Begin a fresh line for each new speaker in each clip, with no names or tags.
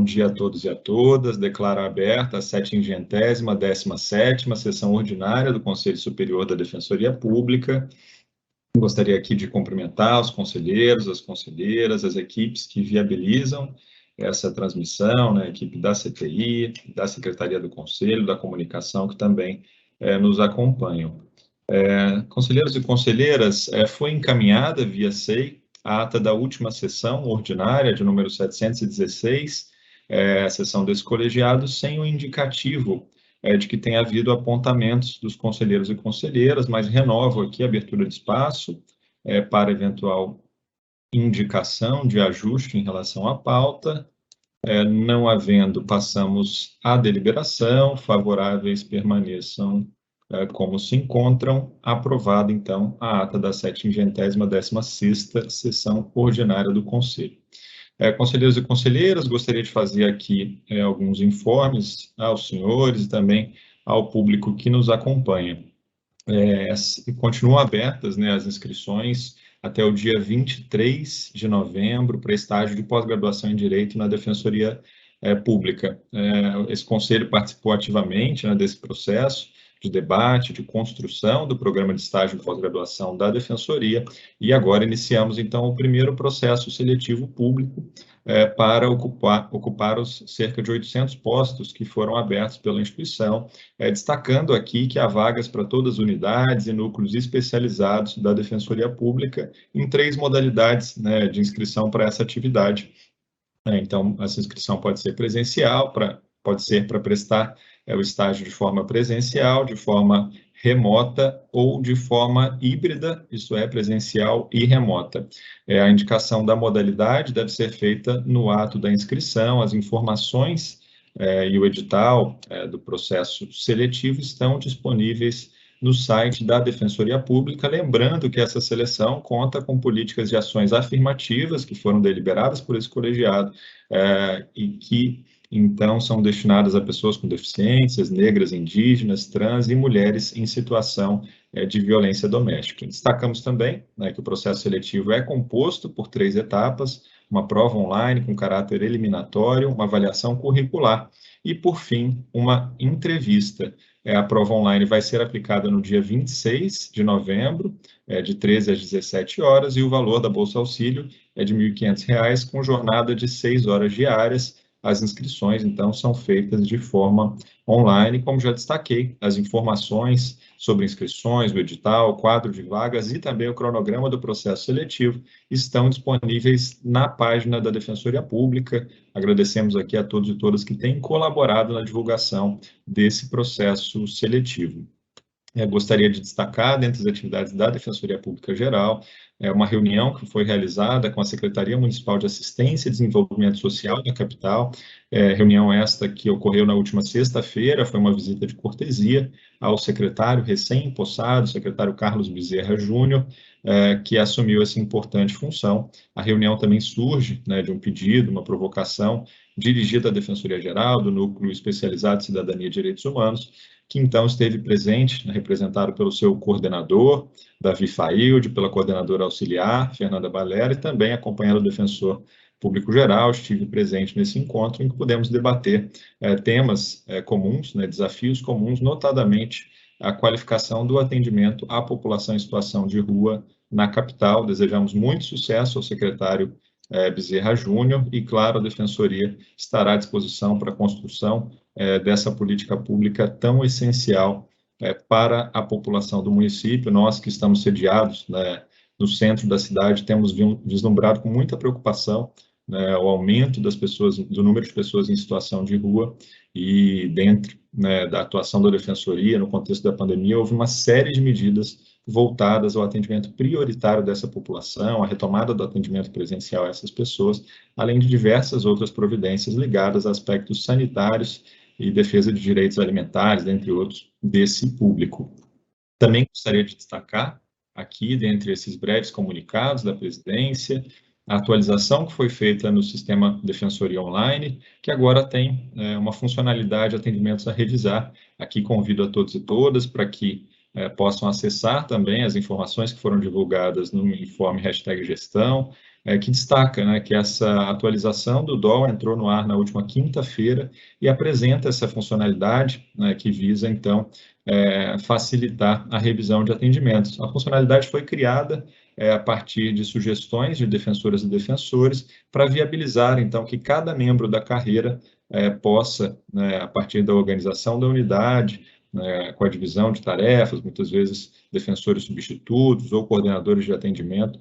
Bom dia a todos e a todas. Declaro aberta a 717ª sessão ordinária do Conselho Superior da Defensoria Pública. Gostaria aqui de cumprimentar os conselheiros, as conselheiras, as equipes que viabilizam essa transmissão, né, a equipe da CTI, da Secretaria do Conselho, da Comunicação, que também nos acompanham. Conselheiros e conselheiras, foi encaminhada via SEI a ata da última sessão ordinária, de número 716, a sessão desse colegiado, sem o indicativo de que tenha havido apontamentos dos conselheiros e conselheiras, mas renovo aqui a abertura de espaço para eventual indicação de ajuste em relação à pauta. Não havendo, passamos à deliberação. Favoráveis permaneçam como se encontram. Aprovada, então, a ata da 716ª sessão ordinária do Conselho. Conselheiros e conselheiras, gostaria de fazer aqui alguns informes aos senhores e também ao público que nos acompanha. Continuam abertas, né, as inscrições até o dia 23 de novembro para estágio de pós-graduação em Direito na Defensoria Pública. Esse conselho participou ativamente, né, desse processo de debate, de construção do programa de estágio de pós-graduação da Defensoria, e agora iniciamos, então, o primeiro processo seletivo público para ocupar os cerca de 800 postos que foram abertos pela instituição, destacando aqui que há vagas para todas as unidades e núcleos especializados da Defensoria Pública em 3 modalidades, né, de inscrição para essa atividade. Então, essa inscrição pode ser presencial, pode ser para prestar o estágio de forma presencial, de forma remota ou de forma híbrida, isso é, presencial e remota. A indicação da modalidade deve ser feita no ato da inscrição. As informações e o edital do processo seletivo estão disponíveis no site da Defensoria Pública, lembrando que essa seleção conta com políticas de ações afirmativas que foram deliberadas por esse colegiado e que, então, são destinadas a pessoas com deficiências, negras, indígenas, trans e mulheres em situação de violência doméstica. Destacamos também, né, que o processo seletivo é composto por 3 etapas: uma prova online com caráter eliminatório, uma avaliação curricular e, por fim, uma entrevista. A prova online vai ser aplicada no dia 26 de novembro, de 13 às 17 horas, e o valor da Bolsa Auxílio é de R$ 1.500, com jornada de 6 horas diárias. As inscrições, então, são feitas de forma online. Como já destaquei, as informações sobre inscrições, o edital, o quadro de vagas e também o cronograma do processo seletivo estão disponíveis na página da Defensoria Pública. Agradecemos aqui a todos e todas que têm colaborado na divulgação desse processo seletivo. Gostaria de destacar, dentre as atividades da Defensoria Pública Geral, uma reunião que foi realizada com a Secretaria Municipal de Assistência e Desenvolvimento Social da capital, reunião esta que ocorreu na última sexta-feira. Foi uma visita de cortesia ao secretário recém-empossado, secretário Carlos Bezerra Júnior, que assumiu essa importante função. A reunião também surge, né, de um pedido, uma provocação dirigida à Defensoria Geral, do Núcleo Especializado de Cidadania e Direitos Humanos, que então esteve presente, né, representado pelo seu coordenador, Davi Failde, pela coordenadora auxiliar, Fernanda Balera, e também acompanhando o defensor público geral. Estive presente nesse encontro em que pudemos debater temas comuns, né, desafios comuns, notadamente a qualificação do atendimento à população em situação de rua na capital. Desejamos muito sucesso ao secretário Bezerra Júnior e, claro, a Defensoria estará à disposição para a construção dessa política pública tão essencial para a população do município. Nós que estamos sediados, né, no centro da cidade, temos vislumbrado com muita preocupação, né, o aumento das pessoas, do número de pessoas em situação de rua, e dentro, né, da atuação da Defensoria, no contexto da pandemia, houve uma série de medidas voltadas ao atendimento prioritário dessa população, a retomada do atendimento presencial a essas pessoas, além de diversas outras providências ligadas a aspectos sanitários e defesa de direitos alimentares, dentre outros, desse público. Também gostaria de destacar aqui, dentre esses breves comunicados da presidência, a atualização que foi feita no sistema Defensoria Online, que agora tem uma funcionalidade de atendimentos a revisar. Aqui convido a todos e todas para que possam acessar também as informações que foram divulgadas no informe #gestão, que destaca, né, que essa atualização do DOL entrou no ar na última quinta-feira e apresenta essa funcionalidade, né, que visa, então, facilitar a revisão de atendimentos. A funcionalidade foi criada a partir de sugestões de defensoras e defensores para viabilizar, então, que cada membro da carreira possa, né, a partir da organização da unidade, né, com a divisão de tarefas, muitas vezes defensores substitutos ou coordenadores de atendimento,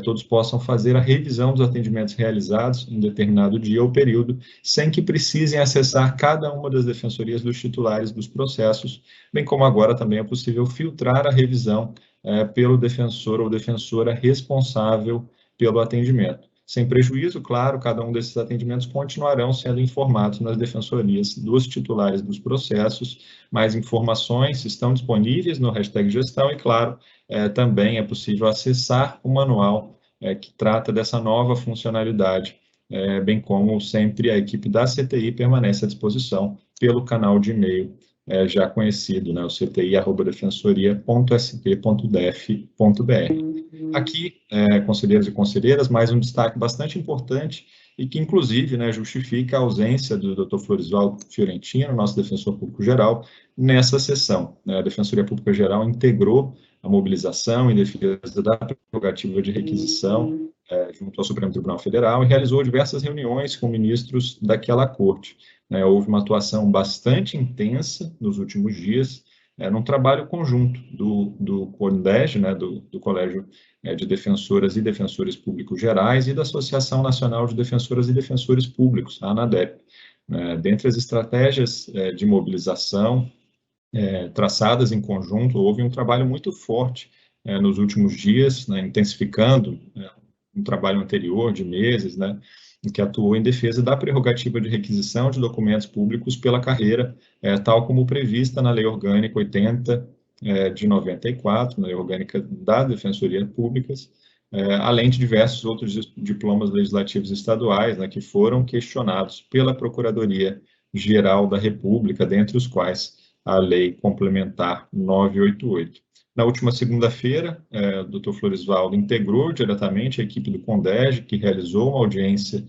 todos possam fazer a revisão dos atendimentos realizados em determinado dia ou período, sem que precisem acessar cada uma das defensorias dos titulares dos processos, bem como agora também é possível filtrar a revisão pelo defensor ou defensora responsável pelo atendimento. Sem prejuízo, claro, cada um desses atendimentos continuarão sendo informados nas defensorias dos titulares dos processos. Mais informações estão disponíveis no #gestão e, claro, também é possível acessar o manual que trata dessa nova funcionalidade, bem como sempre a equipe da CTI permanece à disposição pelo canal de e-mail já conhecido, né, o cti@defensoria.sp.def.br. Aqui, conselheiros e conselheiras, mais um destaque bastante importante e que, inclusive, né, justifica a ausência do Dr. Florisvaldo Fiorentino, nosso defensor público-geral, nessa sessão. A Defensoria Pública-Geral integrou a mobilização em defesa da prerrogativa de requisição junto ao Supremo Tribunal Federal e realizou diversas reuniões com ministros daquela corte. Houve uma atuação bastante intensa nos últimos dias, num trabalho conjunto do CONDEG, né, do Colégio de Defensoras e Defensores Públicos Gerais e da Associação Nacional de Defensoras e Defensores Públicos, a ANADEP. Dentre as estratégias de mobilização traçadas em conjunto, houve um trabalho muito forte nos últimos dias, né, intensificando um trabalho anterior de meses, né, em que atuou em defesa da prerrogativa de requisição de documentos públicos pela carreira, tal como prevista na Lei Orgânica 80 de 94, na Lei Orgânica das Defensorias Públicas, além de diversos outros diplomas legislativos estaduais, né, que foram questionados pela Procuradoria-Geral da República, dentre os quais a Lei Complementar 988. Na última segunda-feira, o Dr. Florisvaldo integrou diretamente a equipe do CONDEG, que realizou uma audiência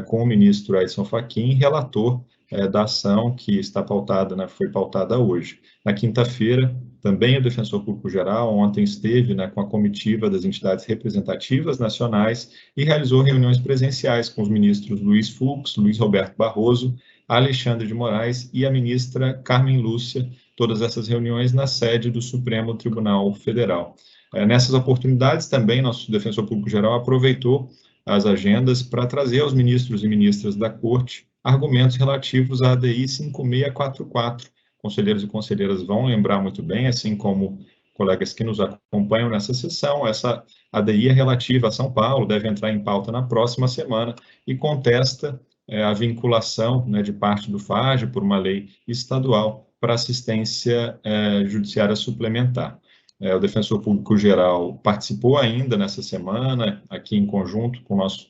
com o ministro Edson Fachin, relator da ação que está pautada, né, foi pautada hoje. Na quinta-feira, também o Defensor Público-Geral ontem esteve, né, com a comitiva das entidades representativas nacionais e realizou reuniões presenciais com os ministros Luiz Fux, Luiz Roberto Barroso, Alexandre de Moraes e a ministra Carmen Lúcia, todas essas reuniões na sede do Supremo Tribunal Federal. Nessas oportunidades também, nosso Defensor Público-Geral aproveitou as agendas para trazer aos ministros e ministras da Corte argumentos relativos à ADI 5644. Conselheiros e conselheiras vão lembrar muito bem, assim como colegas que nos acompanham nessa sessão, essa ADI é relativa a São Paulo, deve entrar em pauta na próxima semana e contesta a vinculação, né, de parte do FAGE por uma lei estadual para assistência judiciária suplementar. O Defensor Público-Geral participou ainda nessa semana, aqui em conjunto com o nosso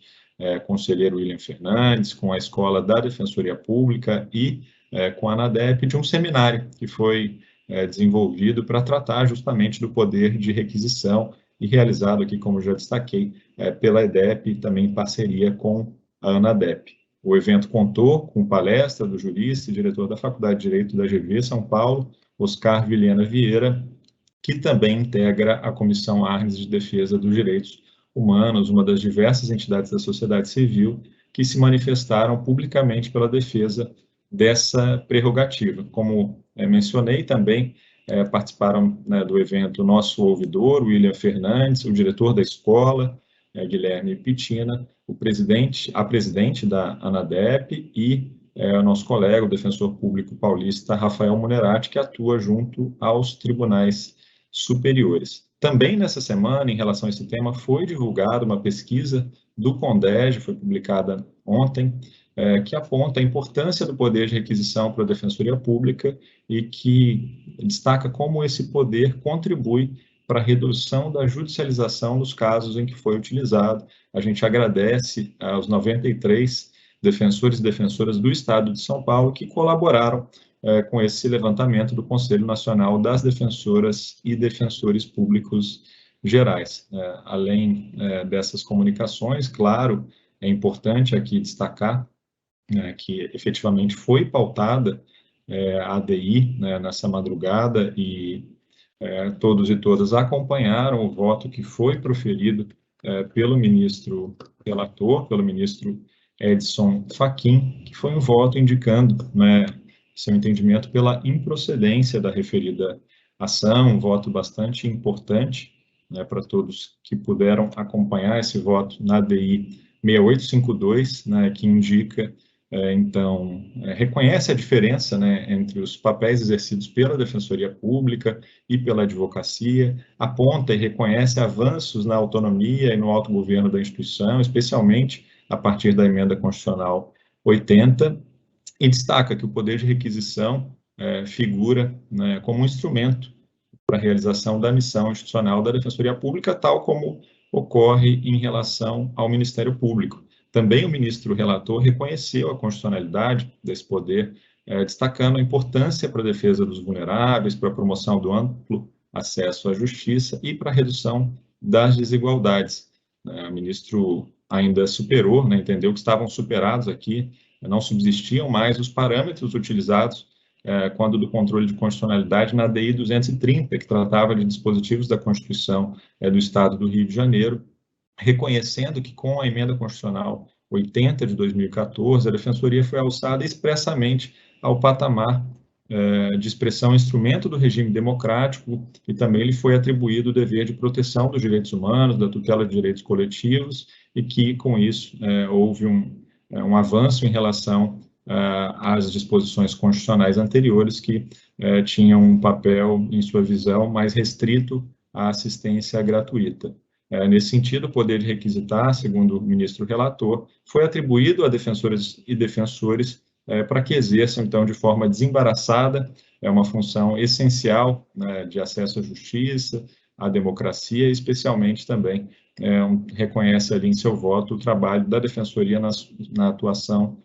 conselheiro William Fernandes, com a Escola da Defensoria Pública e com a ANADEP, de um seminário que foi desenvolvido para tratar justamente do poder de requisição e realizado aqui, como já destaquei, pela EDEP, também em parceria com a ANADEP. O evento contou com palestra do jurista e diretor da Faculdade de Direito da GV São Paulo, Oscar Vilhena Vieira, que também integra a Comissão Arnes de Defesa dos Direitos Humanos, uma das diversas entidades da sociedade civil que se manifestaram publicamente pela defesa dessa prerrogativa. Como mencionei, também participaram, né, do evento nosso ouvidor, William Fernandes, o diretor da escola, Guilherme Pitina, a presidente da ANADEP e o nosso colega, o defensor público paulista, Rafael Munerati, que atua junto aos tribunais superiores. Também nessa semana, em relação a esse tema, foi divulgada uma pesquisa do CONDEG, foi publicada ontem, que aponta a importância do poder de requisição para a Defensoria Pública e que destaca como esse poder contribui para a redução da judicialização dos casos em que foi utilizado. A gente agradece aos 93 defensores e defensoras do Estado de São Paulo que colaboraram com esse levantamento do Conselho Nacional das Defensoras e Defensores Públicos Gerais. Além dessas comunicações, claro, é importante aqui destacar que efetivamente foi pautada a ADI nessa madrugada e todos e todas acompanharam o voto que foi proferido pelo ministro relator, pelo ministro Edson Fachin, que foi um voto indicando seu entendimento pela improcedência da referida ação, um voto bastante importante para todos que puderam acompanhar esse voto na ADI 6852, que indica então, reconhece a diferença entre os papéis exercidos pela Defensoria Pública e pela advocacia, aponta e reconhece avanços na autonomia e no autogoverno da instituição, especialmente a partir da Emenda Constitucional 80, e destaca que o poder de requisição figura como um instrumento para a realização da missão institucional da Defensoria Pública, tal como ocorre em relação ao Ministério Público. Também o ministro relator reconheceu a constitucionalidade desse poder, destacando a importância para a defesa dos vulneráveis, para a promoção do amplo acesso à justiça e para a redução das desigualdades. O ministro ainda superou, entendeu que estavam superados aqui, não subsistiam mais os parâmetros utilizados quando do controle de constitucionalidade na ADI 230, que tratava de dispositivos da Constituição do Estado do Rio de Janeiro, reconhecendo que com a Emenda Constitucional 80 de 2014, a Defensoria foi alçada expressamente ao patamar de expressão instrumento do regime democrático e também lhe foi atribuído o dever de proteção dos direitos humanos, da tutela de direitos coletivos e que, com isso, houve um avanço em relação às disposições constitucionais anteriores que tinham um papel, em sua visão, mais restrito à assistência gratuita. Nesse sentido, o poder de requisitar, segundo o ministro relator, foi atribuído a defensoras e defensores para que exerçam, então, de forma desembaraçada, uma função essencial de acesso à justiça, à democracia, e especialmente também reconhece ali em seu voto o trabalho da Defensoria na atuação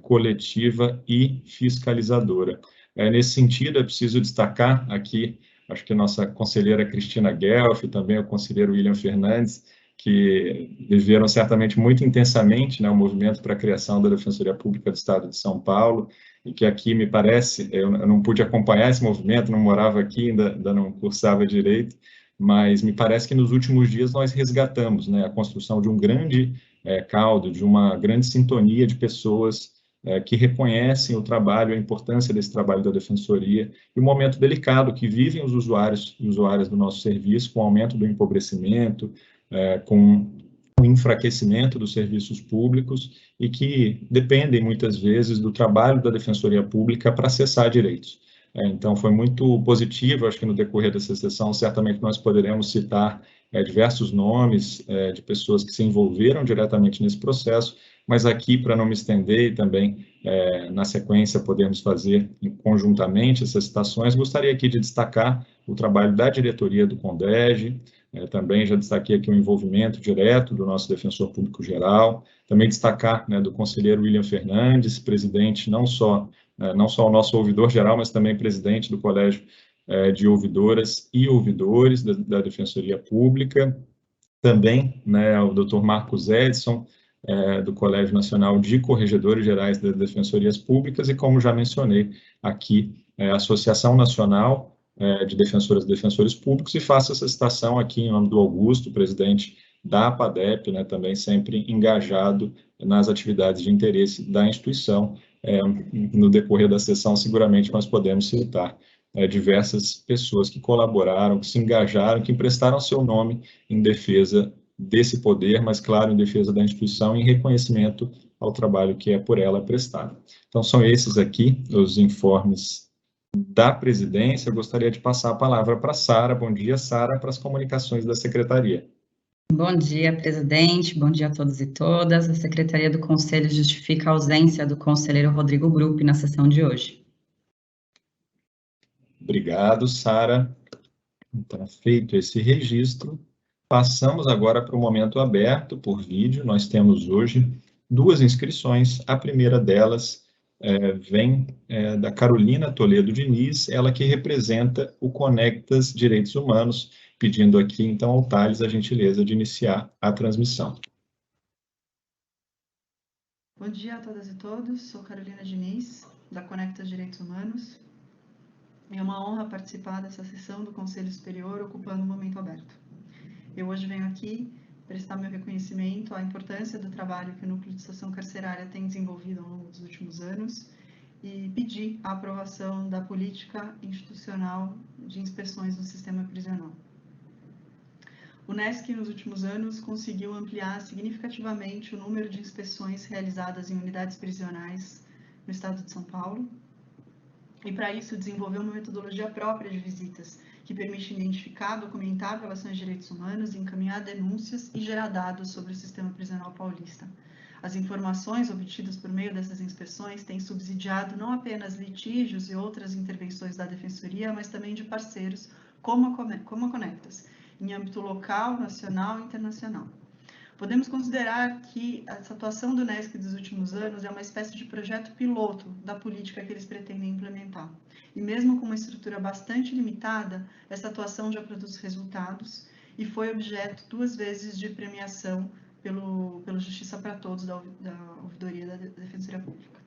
coletiva e fiscalizadora. Nesse sentido, é preciso destacar aqui, acho que a nossa conselheira Cristina Guelph, também o conselheiro William Fernandes, que viveram certamente muito intensamente o movimento para a criação da Defensoria Pública do Estado de São Paulo, e que aqui me parece, eu não pude acompanhar esse movimento, não morava aqui, ainda não cursava direito, mas me parece que nos últimos dias nós resgatamos a construção de um grande caldo, de uma grande sintonia de pessoas que reconhecem o trabalho, a importância desse trabalho da Defensoria e o momento delicado que vivem os usuários e usuárias do nosso serviço, com o aumento do empobrecimento, com o enfraquecimento dos serviços públicos e que dependem, muitas vezes, do trabalho da Defensoria Pública para acessar direitos. Então, foi muito positivo, acho que no decorrer dessa sessão, certamente nós poderemos citar diversos nomes de pessoas que se envolveram diretamente nesse processo, mas aqui, para não me estender e também, na sequência, podermos fazer conjuntamente essas citações, gostaria aqui de destacar o trabalho da diretoria do CONDEG, também já destaquei aqui o envolvimento direto do nosso defensor público geral, também destacar do conselheiro William Fernandes, presidente não só o nosso ouvidor geral, mas também presidente do Colégio de Ouvidoras e Ouvidores da Defensoria Pública, também o Dr. Marcos Edson, do Colégio Nacional de Corregedores Gerais das Defensorias Públicas, e como já mencionei aqui, a Associação Nacional de Defensoras e Defensores Públicos, e faço essa citação aqui em nome do Augusto, presidente da APADEP, também sempre engajado nas atividades de interesse da instituição. No decorrer da sessão, seguramente nós podemos citar diversas pessoas que colaboraram, que se engajaram, que emprestaram seu nome em defesa desse poder, mas, claro, em defesa da instituição, em reconhecimento ao trabalho que é por ela prestado. Então, são esses aqui os informes da presidência. Eu gostaria de passar a palavra para a Sara. Bom dia, Sara, para as comunicações da secretaria.
Bom dia, presidente. Bom dia a todos e todas. A Secretaria do Conselho justifica a ausência do conselheiro Rodrigo Gruppi na sessão de hoje.
Obrigado, Sara. Então, feito esse registro, passamos agora para o momento aberto por vídeo. Nós temos hoje 2 inscrições. A primeira delas vem da Carolina Toledo Diniz, ela que representa o Conectas Direitos Humanos, pedindo aqui, então, ao Thales a gentileza de iniciar a transmissão.
Bom dia a todas e todos, sou Carolina Diniz, da Conectas Direitos Humanos. É uma honra participar dessa sessão do Conselho Superior ocupando o momento aberto. Eu hoje venho aqui prestar meu reconhecimento à importância do trabalho que o Núcleo de Situação Carcerária tem desenvolvido ao longo dos últimos anos e pedir a aprovação da política institucional de inspeções no sistema prisional. O NESC, nos últimos anos, conseguiu ampliar significativamente o número de inspeções realizadas em unidades prisionais no estado de São Paulo, e para isso desenvolveu uma metodologia própria de visitas, que permite identificar, documentar violações de direitos humanos, encaminhar denúncias e gerar dados sobre o sistema prisional paulista. As informações obtidas por meio dessas inspeções têm subsidiado não apenas litígios e outras intervenções da Defensoria, mas também de parceiros como a Conectas, em âmbito local, nacional e internacional. Podemos considerar que essa atuação do NESC dos últimos anos é uma espécie de projeto piloto da política que eles pretendem implementar. E mesmo com uma estrutura bastante limitada, essa atuação já produz resultados e foi objeto 2 vezes de premiação pelo Justiça para Todos da Ouvidoria da Defensoria Pública.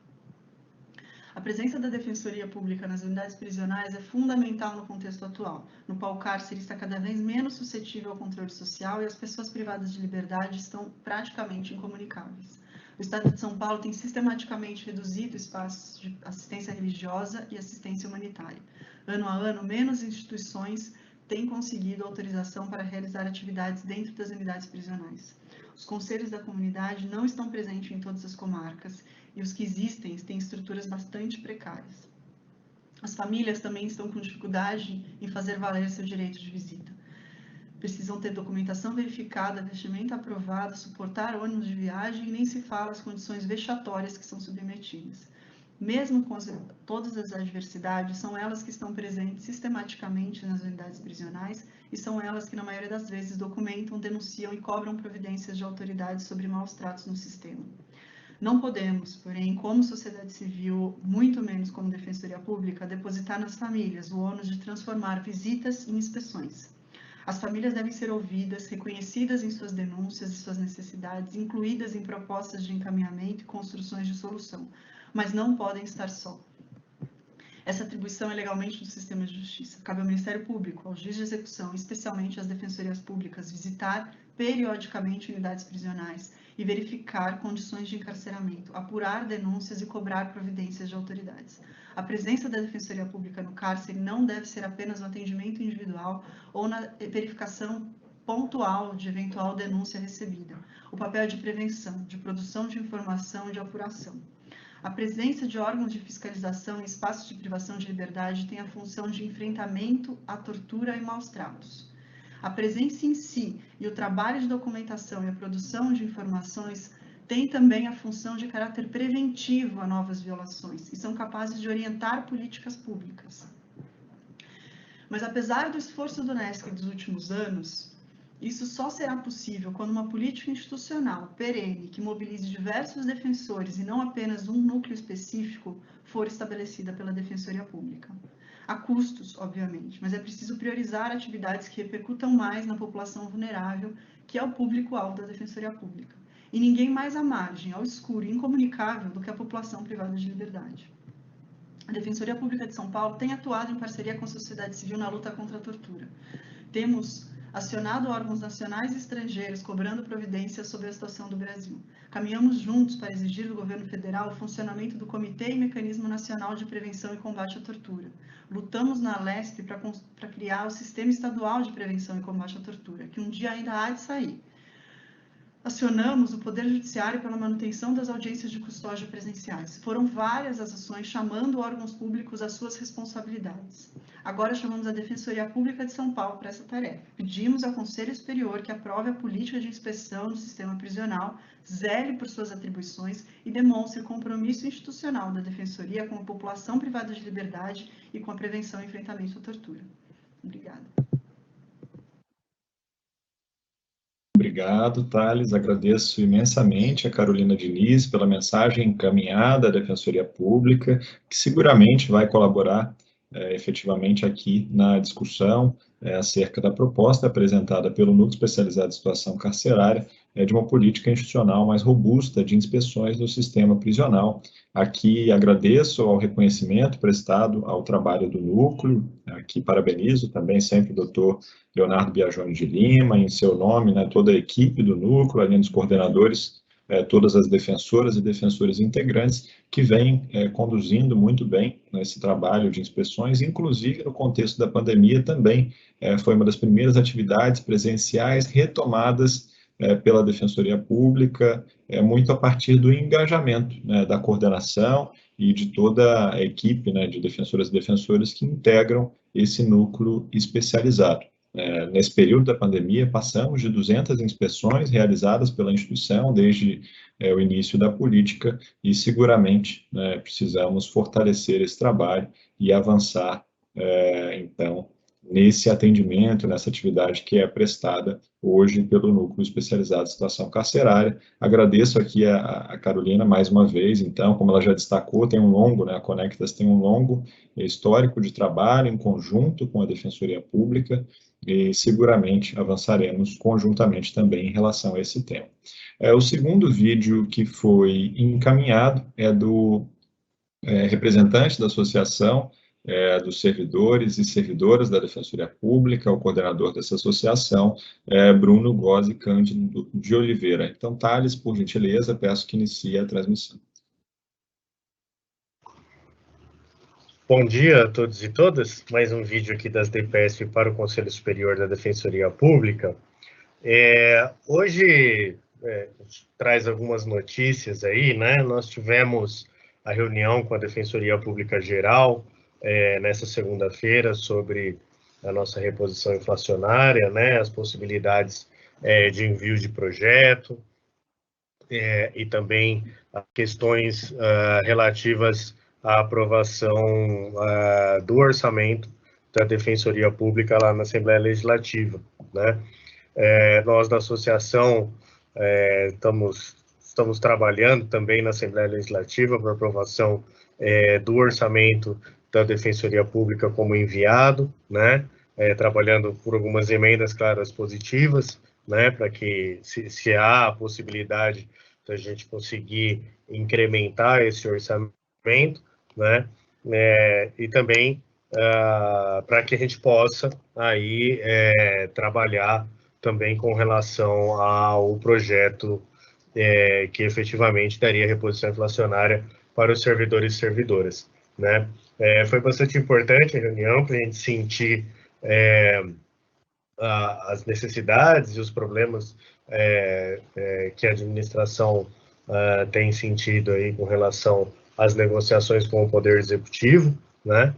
A presença da Defensoria Pública nas unidades prisionais é fundamental no contexto atual, no qual o cárcere está cada vez menos suscetível ao controle social e as pessoas privadas de liberdade estão praticamente incomunicáveis. O Estado de São Paulo tem sistematicamente reduzido espaços de assistência religiosa e assistência humanitária. Ano a ano, menos instituições têm conseguido autorização para realizar atividades dentro das unidades prisionais. Os conselhos da comunidade não estão presentes em todas as comarcas e os que existem têm estruturas bastante precárias. As famílias também estão com dificuldade em fazer valer seu direito de visita. Precisam ter documentação verificada, vestimenta aprovada, suportar ônibus de viagem e nem se fala as condições vexatórias que são submetidas. Mesmo com todas as adversidades, são elas que estão presentes sistematicamente nas unidades prisionais e são elas que, na maioria das vezes, documentam, denunciam e cobram providências de autoridades sobre maus tratos no sistema. Não podemos, porém, como sociedade civil, muito menos como Defensoria Pública, depositar nas famílias o ônus de transformar visitas em inspeções. As famílias devem ser ouvidas, reconhecidas em suas denúncias e suas necessidades, incluídas em propostas de encaminhamento e construções de solução, mas não podem estar só. Essa atribuição é legalmente do sistema de justiça. Cabe ao Ministério Público, ao juiz de execução, especialmente às defensorias públicas, visitar periodicamente unidades prisionais e verificar condições de encarceramento, apurar denúncias e cobrar providências de autoridades. A presença da Defensoria Pública no cárcere não deve ser apenas no atendimento individual ou na verificação pontual de eventual denúncia recebida. O papel é de prevenção, de produção de informação e de apuração. A presença de órgãos de fiscalização em espaços de privação de liberdade tem a função de enfrentamento à tortura e maus tratos. A presença em si e o trabalho de documentação e a produção de informações têm também a função de caráter preventivo a novas violações e são capazes de orientar políticas públicas. Mas apesar do esforço do NESC dos últimos anos, isso só será possível quando uma política institucional perene que mobilize diversos defensores e não apenas um núcleo específico for estabelecida pela Defensoria Pública. Há custos, obviamente, mas é preciso priorizar atividades que repercutam mais na população vulnerável, que é o público-alvo da Defensoria Pública. E ninguém mais à margem, ao escuro e incomunicável do que a população privada de liberdade. A Defensoria Pública de São Paulo tem atuado em parceria com a sociedade civil na luta contra a tortura. Temos acionado órgãos nacionais e estrangeiros cobrando providências sobre a situação do Brasil. Caminhamos juntos para exigir do governo federal o funcionamento do Comitê e Mecanismo Nacional de Prevenção e Combate à Tortura. Lutamos na LESP para criar o Sistema Estadual de Prevenção e Combate à Tortura, que um dia ainda há de sair. Acionamos o Poder Judiciário pela manutenção das audiências de custódia presenciais. Foram várias as ações chamando órgãos públicos às suas responsabilidades. Agora chamamos a Defensoria Pública de São Paulo para essa tarefa. Pedimos ao Conselho Superior que aprove a política de inspeção do sistema prisional, zele por suas atribuições e demonstre compromisso institucional da Defensoria com a população privada de liberdade e com a prevenção e enfrentamento à tortura. Obrigada.
Obrigado, Thales. Agradeço imensamente a Carolina Diniz pela mensagem encaminhada à Defensoria Pública, que seguramente vai colaborar efetivamente aqui na discussão acerca da proposta apresentada pelo Núcleo Especializado em Situação Carcerária de uma política institucional mais robusta de inspeções no sistema prisional. Aqui agradeço ao reconhecimento prestado ao trabalho do núcleo, aqui parabenizo também sempre o doutor Leonardo Biagioni de Lima, em seu nome, né, toda a equipe do núcleo, além dos coordenadores, todas as defensoras e defensores integrantes que vêm conduzindo muito bem esse trabalho de inspeções, inclusive no contexto da pandemia também foi uma das primeiras atividades presenciais retomadas pela Defensoria Pública, muito a partir do engajamento, né, da coordenação e de toda a equipe, né, de defensoras e defensores que integram esse núcleo especializado. Nesse período da pandemia, passamos de 200 inspeções realizadas pela instituição desde o início da política e seguramente precisamos fortalecer esse trabalho e avançar, então, nesse atendimento, nessa atividade que é prestada hoje pelo Núcleo Especializado em Situação Carcerária. Agradeço aqui a Carolina mais uma vez, então, como ela já destacou, tem um longo, né, a Conectas tem um longo histórico de trabalho em conjunto com a Defensoria Pública, e seguramente avançaremos conjuntamente também em relação a esse tema. O segundo vídeo que foi encaminhado é do representante da Associação dos Servidores e Servidoras da Defensoria Pública, o coordenador dessa associação, Bruno Gozzi Cândido de Oliveira. Então, Thales, por gentileza, peço que inicie a transmissão.
Bom dia a todos e todas, mais um vídeo aqui das DPSP para o Conselho Superior da Defensoria Pública. Hoje traz algumas notícias aí, né? Nós tivemos a reunião com a Defensoria Pública Geral nessa segunda-feira sobre a nossa reposição inflacionária, né? As possibilidades de envio de projeto e também as questões relativas a aprovação do orçamento da Defensoria Pública lá na Assembleia Legislativa, né? Nós da associação estamos trabalhando também na Assembleia Legislativa para aprovação do orçamento da Defensoria Pública como enviado, né? Trabalhando por algumas emendas claras positivas, né? Para que, se há a possibilidade da gente conseguir incrementar esse orçamento, né? E também para que a gente possa aí trabalhar também com relação ao projeto que efetivamente daria reposição inflacionária para os servidores e servidoras, né? Foi bastante importante a reunião para a gente sentir as necessidades e os problemas que a administração tem sentido aí com relação as negociações com o Poder Executivo, né?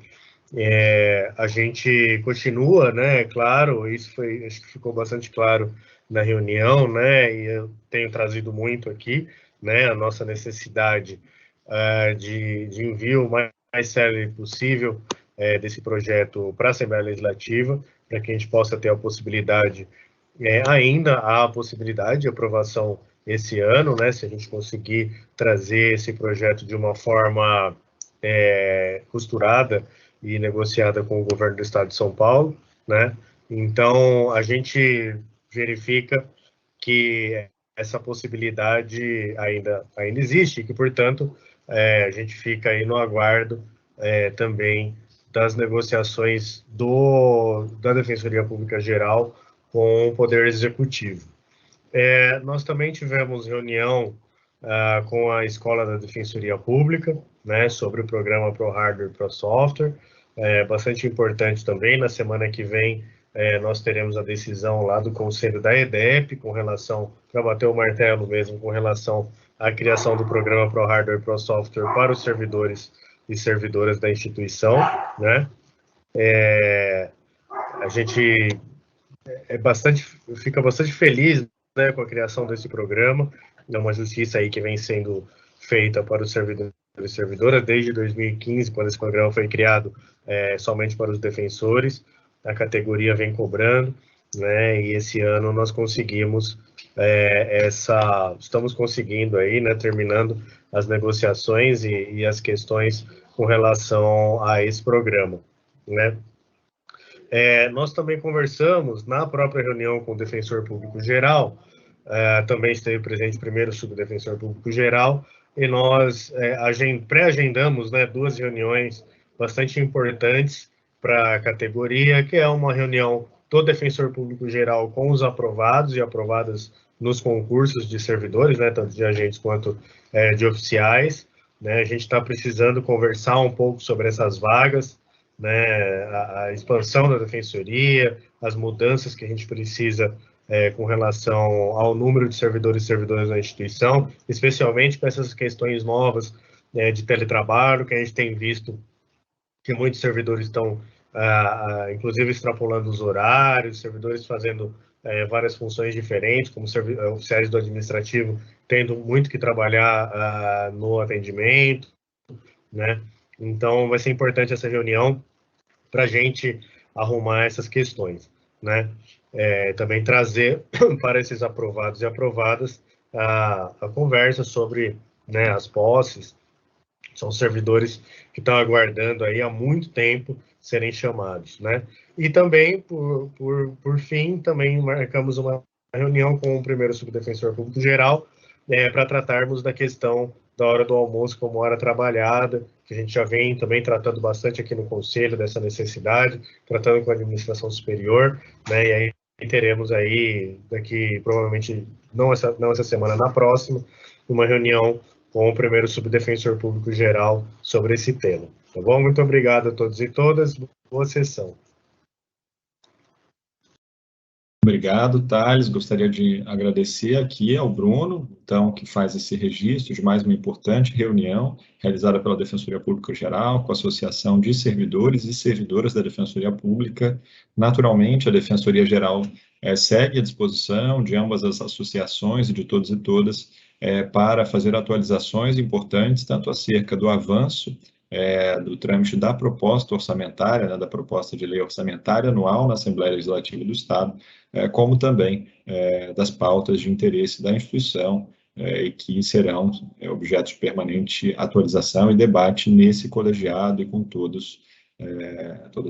A gente continua, né? Claro, isso acho que ficou bastante claro na reunião, né? E eu tenho trazido muito aqui, né? A nossa necessidade de envio o mais célere possível desse projeto para a Assembleia Legislativa, para que a gente possa ter a possibilidade, ainda há a possibilidade de aprovação esse ano, né, se a gente conseguir trazer esse projeto de uma forma costurada e negociada com o governo do Estado de São Paulo, né? Então, a gente verifica que essa possibilidade ainda existe e que, portanto, a gente fica aí no aguardo também das negociações da Defensoria Pública Geral com o Poder Executivo. Nós também tivemos reunião com a Escola da Defensoria Pública, né, sobre o programa Pro Hardware e Pro Software, bastante importante também. Na semana que vem nós teremos a decisão lá do Conselho da EDEP com relação, para bater o martelo mesmo, com relação à criação do programa Pro Hardware e Pro Software para os servidores e servidoras da instituição, né? A gente fica bastante feliz, né, com a criação desse programa. É uma justiça aí que vem sendo feita para os servidores e servidoras desde 2015, quando esse programa foi criado somente para os defensores. A categoria vem cobrando, né, e esse ano nós conseguimos estamos conseguindo aí, né, terminando as negociações e as questões com relação a esse programa, né? Nós também conversamos na própria reunião com o Defensor Público Geral, também esteve presente o primeiro subdefensor público geral, e nós pré-agendamos, né, 2 reuniões bastante importantes para a categoria, que é uma reunião do Defensor Público Geral com os aprovados e aprovadas nos concursos de servidores, né, tanto de agentes quanto de oficiais, né? A gente está precisando conversar um pouco sobre essas vagas, né, a expansão da defensoria, as mudanças que a gente precisa com relação ao número de servidores e servidoras da instituição, especialmente com essas questões novas de teletrabalho, que a gente tem visto que muitos servidores estão, inclusive, extrapolando os horários, servidores fazendo várias funções diferentes, como oficiais do administrativo, tendo muito que trabalhar no atendimento, né? Então, vai ser importante essa reunião para a gente arrumar essas questões, né? Também trazer para esses aprovados e aprovadas a conversa sobre, né, as posses. São servidores que estão aguardando aí há muito tempo serem chamados, né? E também, por fim, também marcamos uma reunião com o primeiro subdefensor público geral para tratarmos da questão da hora do almoço como hora trabalhada, que a gente já vem também tratando bastante aqui no Conselho dessa necessidade, tratando com a administração superior, né? E aí teremos aí, daqui provavelmente, não essa semana, na próxima, uma reunião com o primeiro subdefensor público geral sobre esse tema. Tá bom? Muito obrigado a todos e todas. Boa sessão.
Obrigado, Thales. Gostaria de agradecer aqui ao Bruno, então, que faz esse registro de mais uma importante reunião realizada pela Defensoria Pública Geral, com a Associação de Servidores e Servidoras da Defensoria Pública. Naturalmente, a Defensoria Geral segue à disposição de ambas as associações e de todos e todas para fazer atualizações importantes, tanto acerca do avanço do trâmite da proposta orçamentária, né, da proposta de lei orçamentária anual na Assembleia Legislativa do Estado, como também das pautas de interesse da instituição, e que serão objeto de permanente atualização e debate nesse colegiado e com todas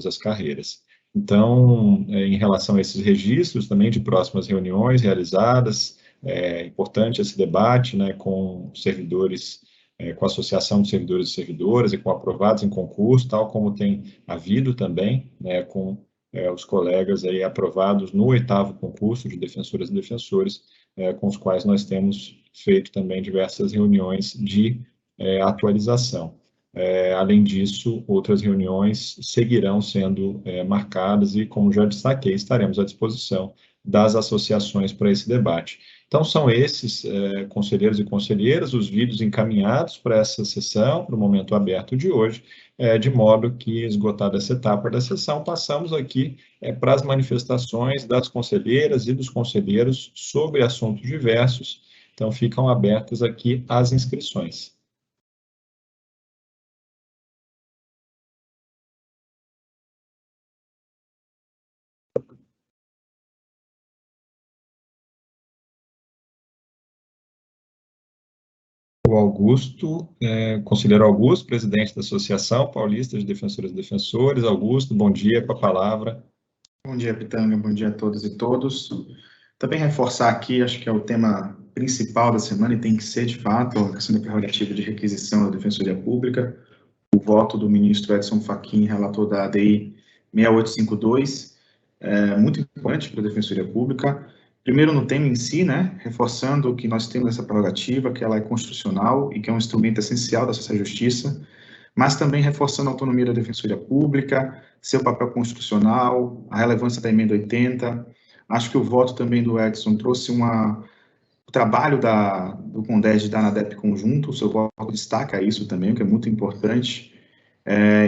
as carreiras. Então, em relação a esses registros também de próximas reuniões realizadas, é importante esse debate, né, com servidores, com a Associação de Servidores e Servidoras e com aprovados em concurso, tal como tem havido também, né, com os colegas aí aprovados no 8º concurso de defensoras e defensores, com os quais nós temos feito também diversas reuniões de atualização. Além disso, outras reuniões seguirão sendo marcadas e, como já destaquei, estaremos à disposição das associações para esse debate. Então, são esses, conselheiros e conselheiras, os vídeos encaminhados para essa sessão, para o momento aberto de hoje, de modo que, esgotada essa etapa da sessão, passamos aqui para as manifestações das conselheiras e dos conselheiros sobre assuntos diversos. Então, ficam abertas aqui as inscrições. O Augusto, conselheiro Augusto, presidente da Associação Paulista de Defensoras e Defensores. Augusto, bom dia, com a palavra.
Bom dia, Pitanga, bom dia a todas e todos. Também reforçar aqui, acho que é o tema principal da semana e tem que ser, de fato, a questão da prerrogativa de requisição da Defensoria Pública, o voto do ministro Edson Fachin, relator da ADI 6852, muito importante para a Defensoria Pública. Primeiro, no tema em si, né, reforçando que nós temos essa prerrogativa, que ela é constitucional e que é um instrumento essencial da nossa justiça, mas também reforçando a autonomia da Defensoria Pública, seu papel constitucional, a relevância da emenda 80. Acho que o voto também do Edson trouxe o trabalho do CONDEG e da ANADEP conjunto, o seu voto destaca isso também, o que é muito importante.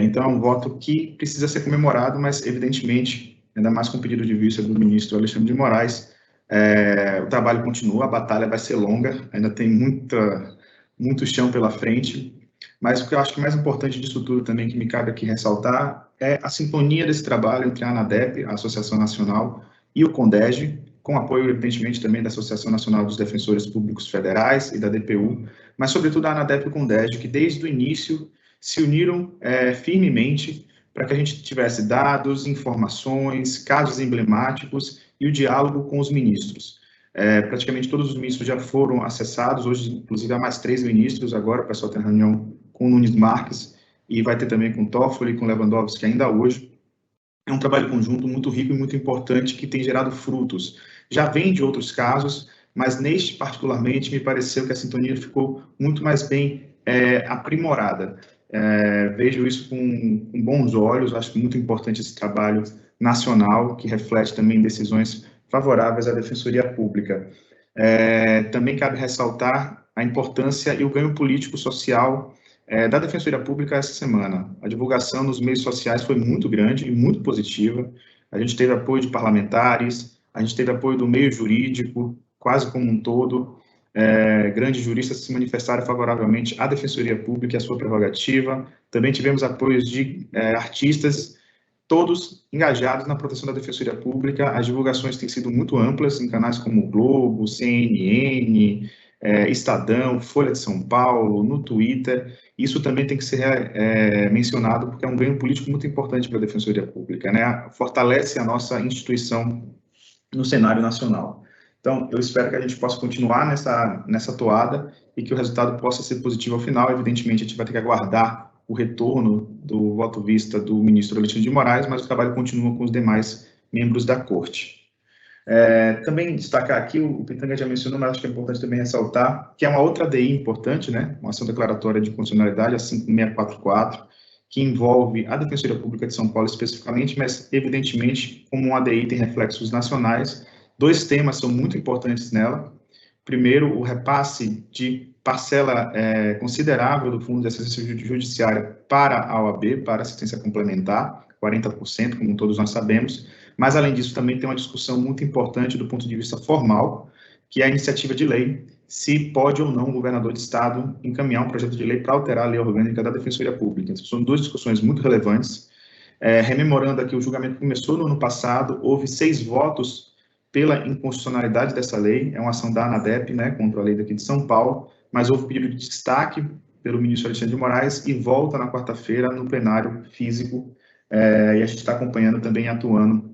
Então, é um voto que precisa ser comemorado, mas, evidentemente, ainda mais com o pedido de vista do ministro Alexandre de Moraes, o trabalho continua, a batalha vai ser longa, ainda tem muito chão pela frente, mas o que eu acho que mais importante disso tudo também, que me cabe aqui ressaltar, é a sintonia desse trabalho entre a ANADEP, a Associação Nacional, e o CONDEG, com apoio, evidentemente, também da Associação Nacional dos Defensores Públicos Federais e da DPU, mas, sobretudo, a ANADEP e o CONDEG, que desde o início se uniram firmemente para que a gente tivesse dados, informações, casos emblemáticos e o diálogo com os ministros. Praticamente todos os ministros já foram acessados, hoje, inclusive, há mais 3 ministros, agora o pessoal tem reunião com o Nunes Marques, e vai ter também com o Toffoli e com o Lewandowski ainda hoje. É um trabalho conjunto muito rico e muito importante que tem gerado frutos. Já vem de outros casos, mas neste particularmente me pareceu que a sintonia ficou muito mais bem aprimorada. Vejo isso com bons olhos, acho muito importante esse trabalho nacional, que reflete também decisões favoráveis à Defensoria Pública. Também cabe ressaltar a importância e o ganho político-social da Defensoria Pública essa semana. A divulgação nos meios sociais foi muito grande e muito positiva. A gente teve apoio de parlamentares, a gente teve apoio do meio jurídico, quase como um todo. Grandes juristas se manifestaram favoravelmente à Defensoria Pública e à sua prerrogativa. Também tivemos apoios de artistas, todos engajados na proteção da Defensoria Pública. As divulgações têm sido muito amplas em canais como o Globo, CNN, Estadão, Folha de São Paulo, no Twitter. Isso também tem que ser mencionado, porque é um ganho político muito importante para a Defensoria Pública, né? Fortalece a nossa instituição no cenário nacional. Então, eu espero que a gente possa continuar nessa toada e que o resultado possa ser positivo ao final. Evidentemente, a gente vai ter que aguardar o retorno do voto vista do ministro Alexandre de Moraes, mas o trabalho continua com os demais membros da Corte. Também destacar aqui, o Pitanga já mencionou, mas acho que é importante também ressaltar, que é uma outra ADI importante, né? Uma ação declaratória de constitucionalidade, a 5644, que envolve a Defensoria Pública de São Paulo especificamente, mas, evidentemente, como uma ADI tem reflexos nacionais, 2 temas são muito importantes nela. Primeiro, o repasse de parcela considerável do Fundo de Assistência Judiciária para a OAB, para assistência complementar, 40%, como todos nós sabemos. Mas, além disso, também tem uma discussão muito importante do ponto de vista formal, que é a iniciativa de lei, se pode ou não o governador de estado encaminhar um projeto de lei para alterar a lei orgânica da Defensoria Pública. Então, são 2 discussões muito relevantes. Rememorando aqui, o julgamento começou no ano passado, houve 6 votos pela inconstitucionalidade dessa lei, é uma ação da ANADEP, né, contra a lei daqui de São Paulo, mas houve pedido de destaque pelo ministro Alexandre de Moraes e volta na quarta-feira no plenário físico, e a gente está acompanhando também, atuando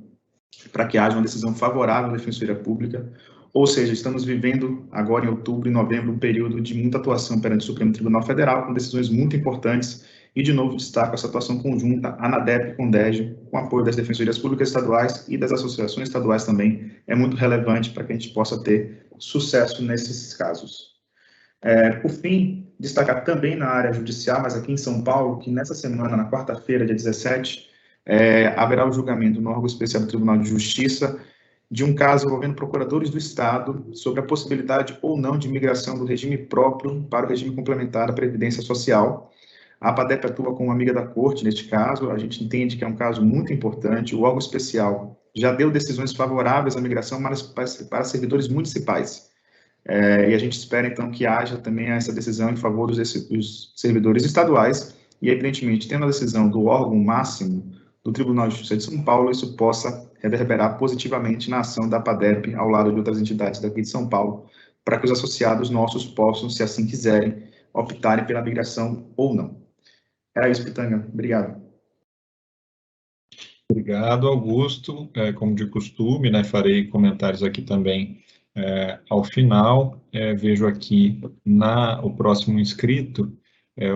para que haja uma decisão favorável à Defensoria Pública, ou seja, estamos vivendo agora em outubro e novembro um período de muita atuação perante o Supremo Tribunal Federal, com decisões muito importantes, e de novo destaco essa atuação conjunta, ANADEP e CONDEG, com apoio das Defensorias Públicas Estaduais e das associações estaduais também, é muito relevante para que a gente possa ter sucesso nesses casos. Por fim, destacar também na área judicial, mas aqui em São Paulo, que nessa semana, na quarta-feira, dia 17, haverá o julgamento no órgão especial do Tribunal de Justiça de um caso envolvendo procuradores do Estado sobre a possibilidade ou não de migração do regime próprio para o regime complementar da Previdência Social. A APADEP atua como amiga da Corte neste caso, a gente entende que é um caso muito importante. O órgão especial já deu decisões favoráveis à migração para servidores municipais. E a gente espera, então, que haja também essa decisão em favor dos servidores estaduais e, evidentemente, tendo a decisão do órgão máximo do Tribunal de Justiça de São Paulo, isso possa reverberar positivamente na ação da APADEP ao lado de outras entidades daqui de São Paulo, para que os associados nossos possam, se assim quiserem, optarem pela migração ou não. Era isso, Pitanga. Obrigado.
Obrigado, Augusto. Como de costume, né, farei comentários aqui também ao final. Vejo aqui o próximo inscrito,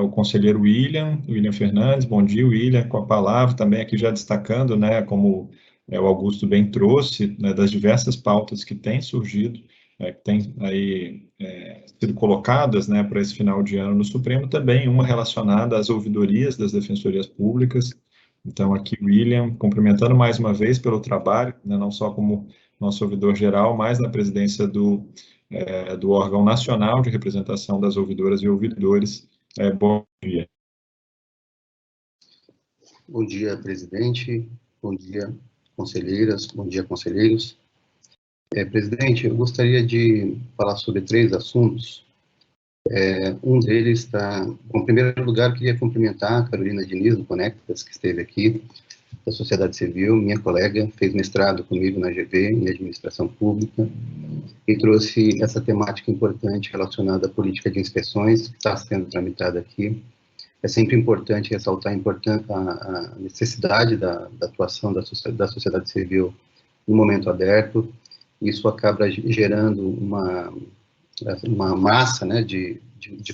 o conselheiro William Fernandes. Bom dia, William, com a palavra. Também aqui já destacando, né, como o Augusto bem trouxe, né, das diversas pautas que têm surgido, que têm aí sido colocadas, né, para esse final de ano no Supremo, também uma relacionada às ouvidorias das defensorias públicas. Então, aqui, William, cumprimentando mais uma vez pelo trabalho, né, não só como nosso ouvidor geral, mas na presidência do órgão nacional de representação das ouvidoras e ouvidores. Bom dia.
Bom dia, presidente. Bom dia, conselheiras. Bom dia, conselheiros. Presidente, eu gostaria de falar sobre 3 assuntos. Um deles está... Bom, em primeiro lugar, queria cumprimentar a Carolina Diniz, do Conectas, que esteve aqui, da sociedade civil, minha colega, fez mestrado comigo na GV, em administração pública, e trouxe essa temática importante relacionada à política de inspeções, que está sendo tramitada aqui. É sempre importante ressaltar a necessidade da atuação da sociedade civil no momento aberto. Isso acaba gerando uma massa, né, de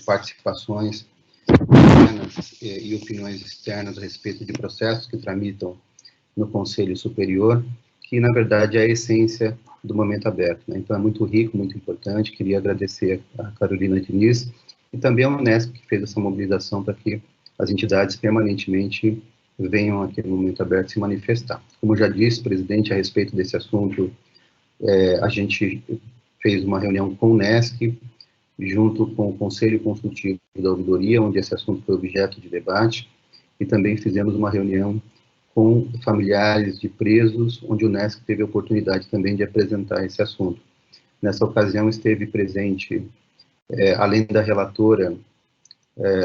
participações internas e opiniões externas a respeito de processos que tramitam no Conselho Superior, que, na verdade, é a essência do momento aberto, né? Então, é muito rico, muito importante. Queria agradecer a Carolina Diniz e também ao Unesp, que fez essa mobilização para que as entidades permanentemente venham aqui no momento aberto se manifestar. Como já disse, presidente, a respeito desse assunto, a gente fez uma reunião com o Unesc, junto com o Conselho Consultivo da Ouvidoria, onde esse assunto foi objeto de debate, e também fizemos uma reunião com familiares de presos, onde o Unesc teve a oportunidade também de apresentar esse assunto. Nessa ocasião esteve presente, além da relatora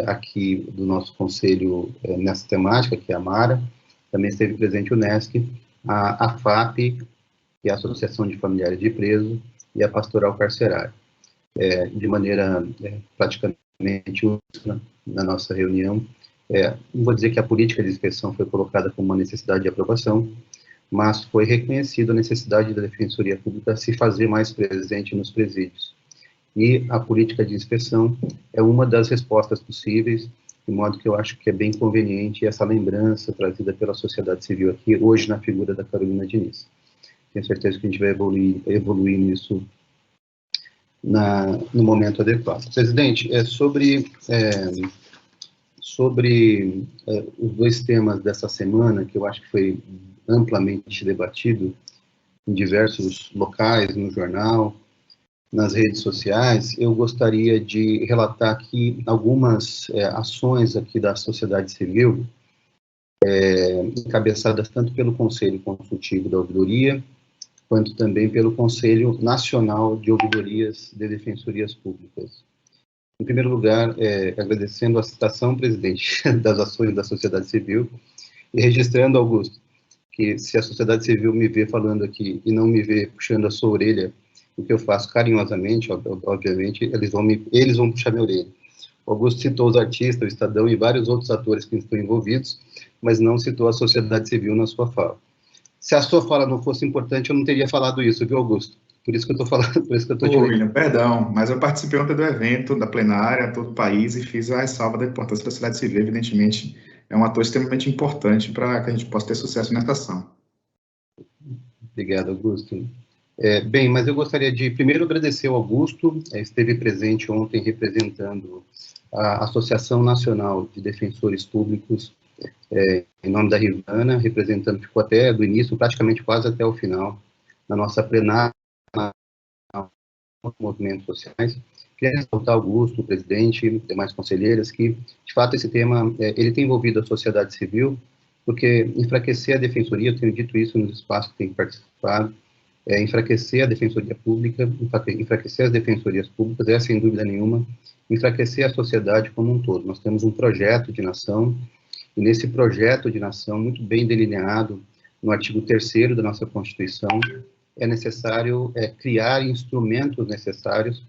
aqui do nosso conselho nessa temática, que é a Mara, também esteve presente o Unesc, a FAP, que é a Associação de Familiares de Presos, e a Pastoral Carcerária. De maneira praticamente única na nossa reunião. Não vou dizer que a política de inspeção foi colocada como uma necessidade de aprovação, mas foi reconhecida a necessidade da Defensoria Pública se fazer mais presente nos presídios. E a política de inspeção é uma das respostas possíveis, de modo que eu acho que é bem conveniente essa lembrança trazida pela sociedade civil aqui, hoje na figura da Carolina Diniz. Tenho certeza que a gente vai evoluir nisso no momento adequado. Presidente, sobre os dois temas dessa semana, que eu acho que foi amplamente debatido em diversos locais, no jornal, nas redes sociais, eu gostaria de relatar aqui algumas ações aqui da sociedade civil, encabeçadas tanto pelo Conselho Consultivo da Ouvidoria, quanto também pelo Conselho Nacional de Ouvidorias de Defensorias Públicas. Em primeiro lugar, agradecendo a citação, presidente, das ações da sociedade civil, e registrando, Augusto, que se a sociedade civil me vê falando aqui e não me vê puxando a sua orelha, o que eu faço carinhosamente, obviamente, eles vão puxar minha orelha. O Augusto citou os artistas, o Estadão e vários outros atores que estão envolvidos, mas não citou a sociedade civil na sua fala. Se a sua fala não fosse importante, eu não teria falado isso, viu, Augusto? Por isso que eu estou falando, por isso que eu estou te
William, perdão, mas eu participei ontem do evento, da plenária, todo o país, e fiz a ressalva da importância da sociedade civil. Evidentemente, é um ator extremamente importante para que a gente possa ter sucesso nessa ação.
Obrigado, Augusto. Bem, mas eu gostaria de primeiro agradecer ao Augusto, esteve presente ontem representando a Associação Nacional de Defensores Públicos, em nome da Rivana, representando, ficou até do início, praticamente quase até o final, na nossa plenária, movimentos sociais. Queria ressaltar Augusto, o presidente, demais conselheiras, que, de fato, esse tema, ele tem envolvido a sociedade civil, porque enfraquecer a defensoria, eu tenho dito isso nos espaços que tenho participado, enfraquecer a defensoria pública, enfraquecer as defensorias públicas, é, sem dúvida nenhuma, enfraquecer a sociedade como um todo. Nós temos um projeto de nação, e nesse projeto de nação, muito bem delineado, no artigo 3º da nossa Constituição, é necessário criar instrumentos necessários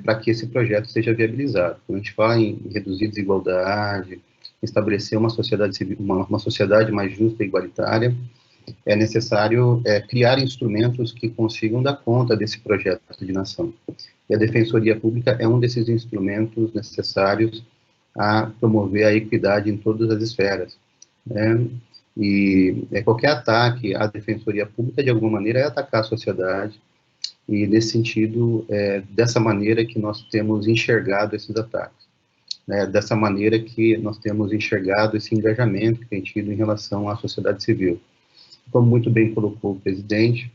para que esse projeto seja viabilizado. Quando a gente fala em reduzir desigualdade, estabelecer uma sociedade civil, uma sociedade mais justa e igualitária, é necessário criar instrumentos que consigam dar conta desse projeto de nação. E a Defensoria Pública é um desses instrumentos necessários a promover a equidade em todas as esferas, né? E qualquer ataque à Defensoria Pública, de alguma maneira, é atacar a sociedade, e nesse sentido, dessa maneira que nós temos enxergado esses ataques, né? Dessa maneira que nós temos enxergado esse engajamento que tem tido em relação à sociedade civil. Como muito bem colocou o presidente,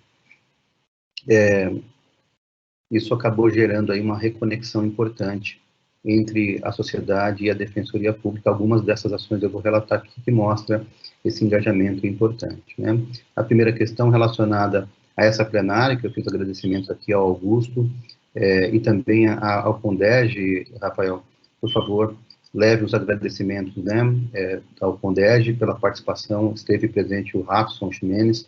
isso acabou gerando aí uma reconexão importante entre a sociedade e a Defensoria Pública. Algumas dessas ações eu vou relatar aqui que mostra esse engajamento importante, né? A primeira questão relacionada a essa plenária, que eu fiz agradecimentos aqui ao Augusto, e também ao Condege, Rafael, por favor, leve os agradecimentos, né, ao CONDEG pela participação. Esteve presente o Rafson Ximenes,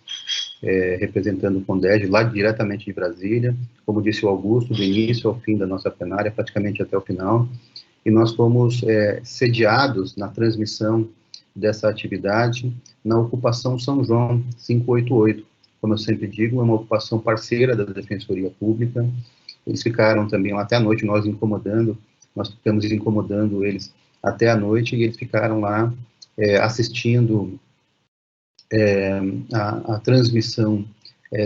representando o CONDEG, lá diretamente de Brasília, como disse o Augusto, do início ao fim da nossa plenária, praticamente até o final, e nós fomos sediados na transmissão dessa atividade na ocupação São João 588, como eu sempre digo, é uma ocupação parceira da Defensoria Pública. Eles ficaram também lá até a noite, nós ficamos incomodando eles até a noite, e eles ficaram lá assistindo a transmissão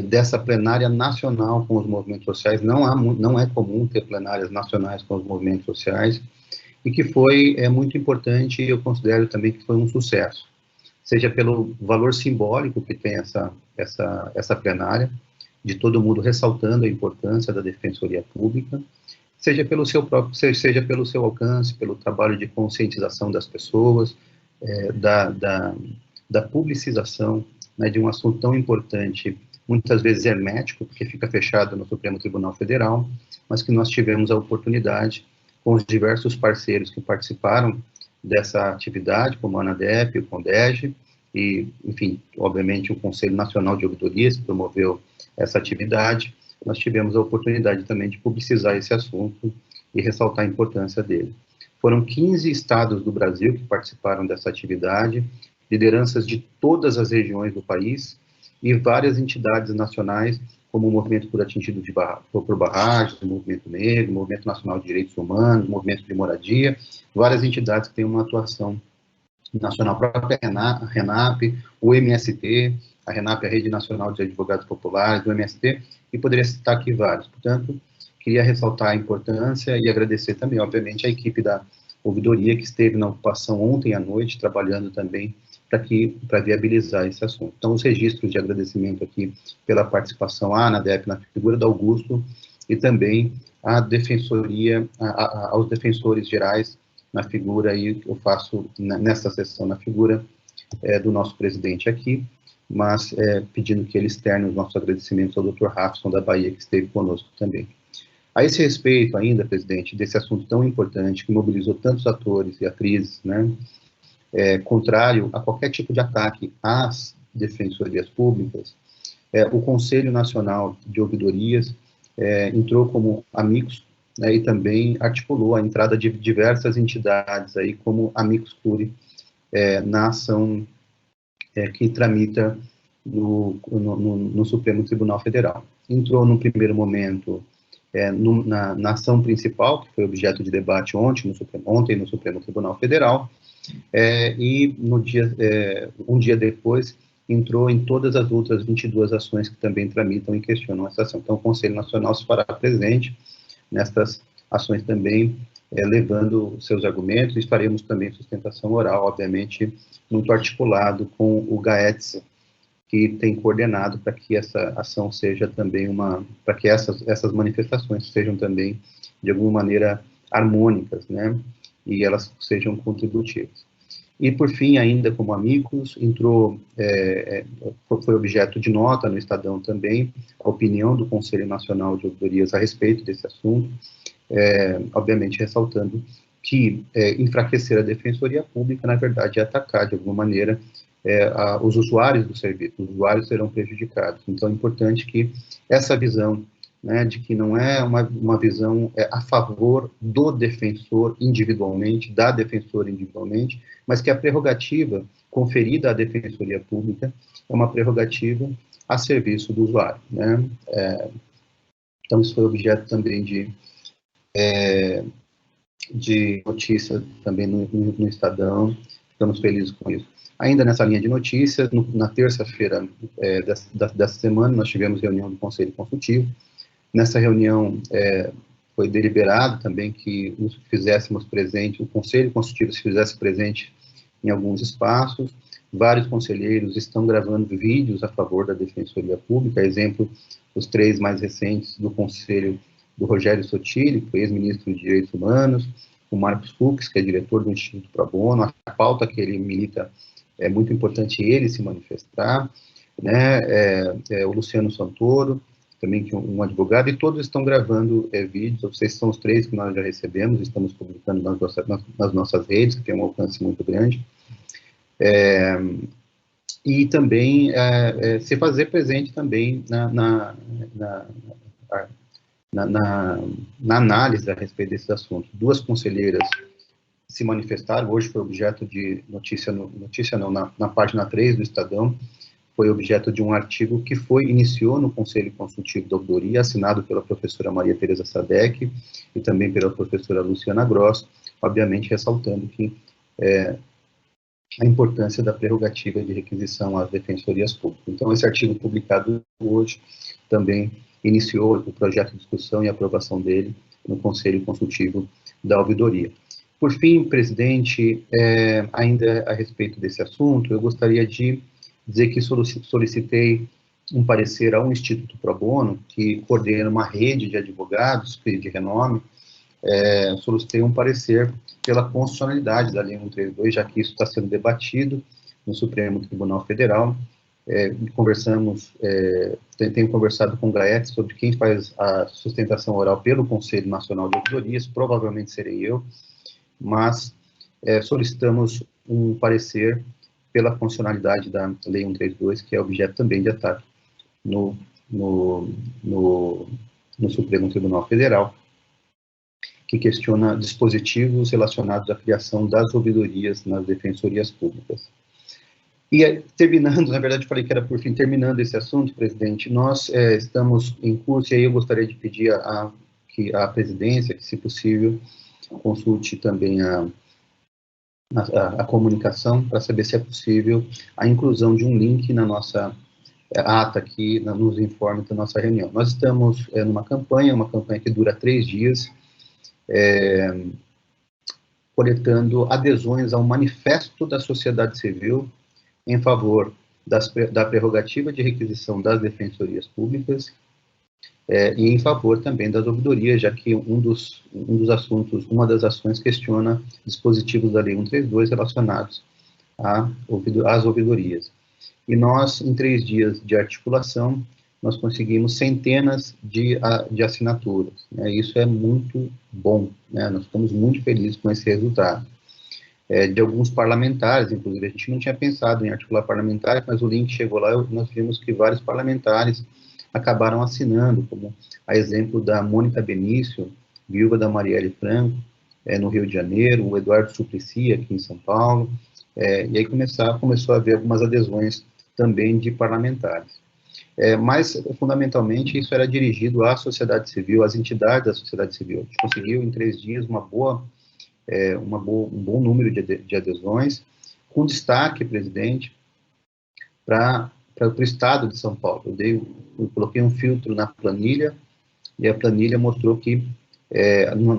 dessa plenária nacional com os movimentos sociais. Não é comum ter plenárias nacionais com os movimentos sociais, e que foi muito importante, e eu considero também que foi um sucesso, seja pelo valor simbólico que tem essa plenária, de todo mundo ressaltando a importância da Defensoria Pública, seja pelo seu alcance, pelo trabalho de conscientização das pessoas, da publicização, né, de um assunto tão importante, muitas vezes hermético, porque fica fechado no Supremo Tribunal Federal, mas que nós tivemos a oportunidade, com os diversos parceiros que participaram dessa atividade, como a ANADEP, o CONDEG, e, enfim, obviamente, o Conselho Nacional de Ouvidorias, que promoveu essa atividade. Nós tivemos a oportunidade também de publicizar esse assunto e ressaltar a importância dele. Foram 15 estados do Brasil que participaram dessa atividade, lideranças de todas as regiões do país e várias entidades nacionais, como o Movimento por Atingido por Barragens, o Movimento Negro, o Movimento Nacional de Direitos Humanos, o Movimento de Moradia, várias entidades que têm uma atuação nacional própria, a RENAP, o MST, a RENAP, a Rede Nacional de Advogados Populares, o MST, e poderia citar aqui vários. Portanto, queria ressaltar a importância e agradecer também, obviamente, a equipe da ouvidoria que esteve na ocupação ontem à noite, trabalhando também para viabilizar esse assunto. Então, os registros de agradecimento aqui pela participação à ANADEP na figura do Augusto, e também à defensoria, aos defensores gerais, na figura, aí eu faço nesta sessão, na figura do nosso presidente aqui, mas pedindo que ele externe os nossos agradecimentos ao Dr. Rafson da Bahia, que esteve conosco também. A esse respeito ainda, presidente, desse assunto tão importante, que mobilizou tantos atores e atrizes, né, contrário a qualquer tipo de ataque às defensorias públicas, o Conselho Nacional de Ouvidorias entrou como amigos, né, e também articulou a entrada de diversas entidades, aí, como Amicus Curiae, na ação que tramita no Supremo Tribunal Federal. Entrou, num primeiro momento, na ação principal, que foi objeto de debate ontem no Supremo Tribunal Federal, e um dia depois entrou em todas as outras 22 ações que também tramitam e questionam essa ação. Então, o Conselho Nacional se fará presente nestas ações também, levando seus argumentos, e faremos também sustentação oral, obviamente, muito articulado com o GAETS, que tem coordenado para que essa ação seja também para que essas manifestações sejam também, de alguma maneira, harmônicas, né, e elas sejam contributivas. E, por fim, ainda como amigos, foi objeto de nota no Estadão também, a opinião do Conselho Nacional de Ouvidorias a respeito desse assunto, obviamente ressaltando que enfraquecer a Defensoria Pública, na verdade, é atacar, de alguma maneira, os usuários do serviço. Os usuários serão prejudicados. Então, é importante que essa visão, né, de que não é uma visão a favor do defensor individualmente, da defensora individualmente, mas que a prerrogativa conferida à Defensoria Pública é uma prerrogativa a serviço do usuário, né? Então, isso foi objeto também de notícia também no Estadão, ficamos felizes com isso. Ainda nessa linha de notícias, na terça-feira dessa semana, nós tivemos reunião do Conselho Consultivo. Nessa reunião foi deliberado também que nos fizéssemos presente, o Conselho Consultivo se fizesse presente em alguns espaços. Vários conselheiros estão gravando vídeos a favor da Defensoria Pública, exemplo, os 3 mais recentes do Conselho, do Rogério Sotile, que foi ex-ministro de Direitos Humanos, o Marcos Fux, que é diretor do Instituto Pro Bono. A pauta que ele milita é muito importante ele se manifestar, né, o Luciano Santoro, também que um advogado, e todos estão gravando vídeos, vocês são os 3 que nós já recebemos, estamos publicando nas nossas redes, que tem um alcance muito grande, e também se fazer presente também na análise a respeito desses assuntos. 2 conselheiras se manifestaram, hoje foi objeto de na página 3 do Estadão, foi objeto de um artigo que iniciou no Conselho Consultivo da Ouvidoria, assinado pela professora Maria Tereza Sadek e também pela professora Luciana Gross, obviamente ressaltando que a importância da prerrogativa de requisição às defensorias públicas. Então, esse artigo publicado hoje também iniciou o projeto de discussão e aprovação dele no Conselho Consultivo da Ouvidoria. Por fim, presidente, ainda a respeito desse assunto, eu gostaria de dizer que solicitei um parecer ao Instituto Pro Bono, que coordena uma rede de advogados de renome, solicitei um parecer pela constitucionalidade da Lei 132, já que isso está sendo debatido no Supremo Tribunal Federal. Tenho conversado com o GAEC sobre quem faz a sustentação oral pelo Conselho Nacional de Ouvidorias, provavelmente serei eu, mas solicitamos um parecer pela constitucionalidade da Lei 132, que é objeto também de ataque no Supremo Tribunal Federal, que questiona dispositivos relacionados à criação das ouvidorias nas defensorias públicas. E terminando, na verdade, falei que era por fim, terminando esse assunto, presidente, nós estamos em curso, e aí eu gostaria de pedir que a presidência, que se possível, consulte também a comunicação para saber se é possível a inclusão de um link na nossa ata aqui, nos informes da nossa reunião. Nós estamos numa campanha que dura 3 dias, coletando adesões ao manifesto da sociedade civil em favor da prerrogativa de requisição das defensorias públicas e em favor também das ouvidorias, já que uma das ações questiona dispositivos da Lei 132 relacionados às ouvidorias. E nós, em 3 dias de articulação, nós conseguimos centenas de assinaturas, né? Isso é muito bom, né? Nós ficamos muito felizes com esse resultado. De alguns parlamentares, inclusive, a gente não tinha pensado em articular parlamentares, mas o link chegou lá e nós vimos que vários parlamentares acabaram assinando, como a exemplo da Mônica Benício, viúva da Marielle Franco, no Rio de Janeiro, o Eduardo Suplicy, aqui em São Paulo, e aí começou a haver algumas adesões também de parlamentares. Mas, fundamentalmente, isso era dirigido à sociedade civil, às entidades da sociedade civil. A gente conseguiu, em 3 dias, um bom número de adesões, com destaque, presidente, para o estado de São Paulo. Eu coloquei um filtro na planilha, e a planilha mostrou que,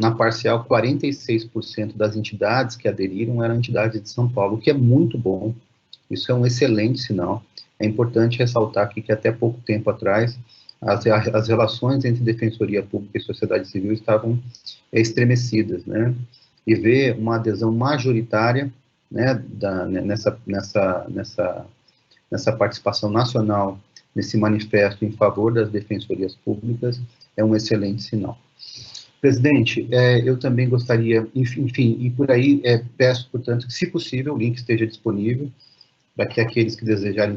na parcial, 46% das entidades que aderiram eram entidades de São Paulo, o que é muito bom. Isso é um excelente sinal. É importante ressaltar aqui que até pouco tempo atrás, as relações entre defensoria pública e sociedade civil estavam estremecidas, né? E ver uma adesão majoritária, né, nessa participação nacional, nesse manifesto em favor das defensorias públicas, é um excelente sinal. Presidente, eu também gostaria, enfim, e por aí peço, portanto, que, se possível, o link esteja disponível, para que aqueles que desejarem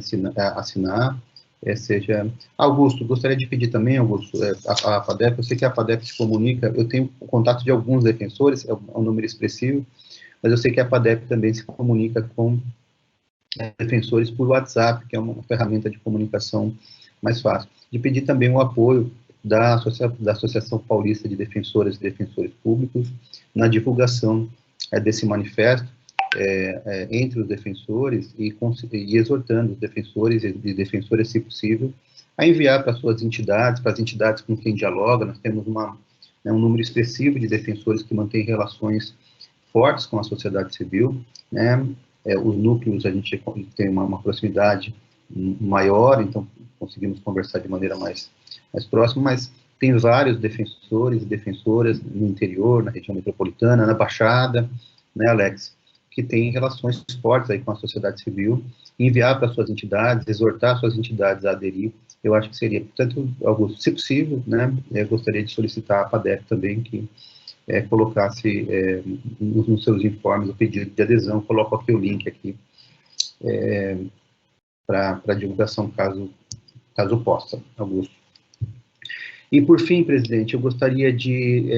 assinar, seja... Augusto, gostaria de pedir também, Augusto, a FADEP, eu sei que a FADEP se comunica, eu tenho o contato de alguns defensores, é um número expressivo, mas eu sei que a FADEP também se comunica com defensores por WhatsApp, que é uma ferramenta de comunicação mais fácil. De pedir também o apoio da Associação Paulista de Defensoras e Defensores Públicos na divulgação desse manifesto entre os defensores e exortando os defensores e defensoras, se possível, a enviar para suas entidades, para as entidades com quem dialoga. Nós temos um número expressivo de defensores que mantêm relações fortes com a sociedade civil, né? Os núcleos, a gente tem uma proximidade maior, então conseguimos conversar de maneira mais próxima, mas tem vários defensores e defensoras no interior, na região metropolitana, na Baixada, né, Alex, que têm relações fortes aí com a sociedade civil, enviar para suas entidades, exortar suas entidades a aderir eu acho que seria, portanto, algo, se possível, né, eu gostaria de solicitar à PADEF também que colocasse nos seus informes o pedido de adesão, coloco aqui o link aqui para divulgação, caso possa, Augusto. E, por fim, presidente, eu gostaria de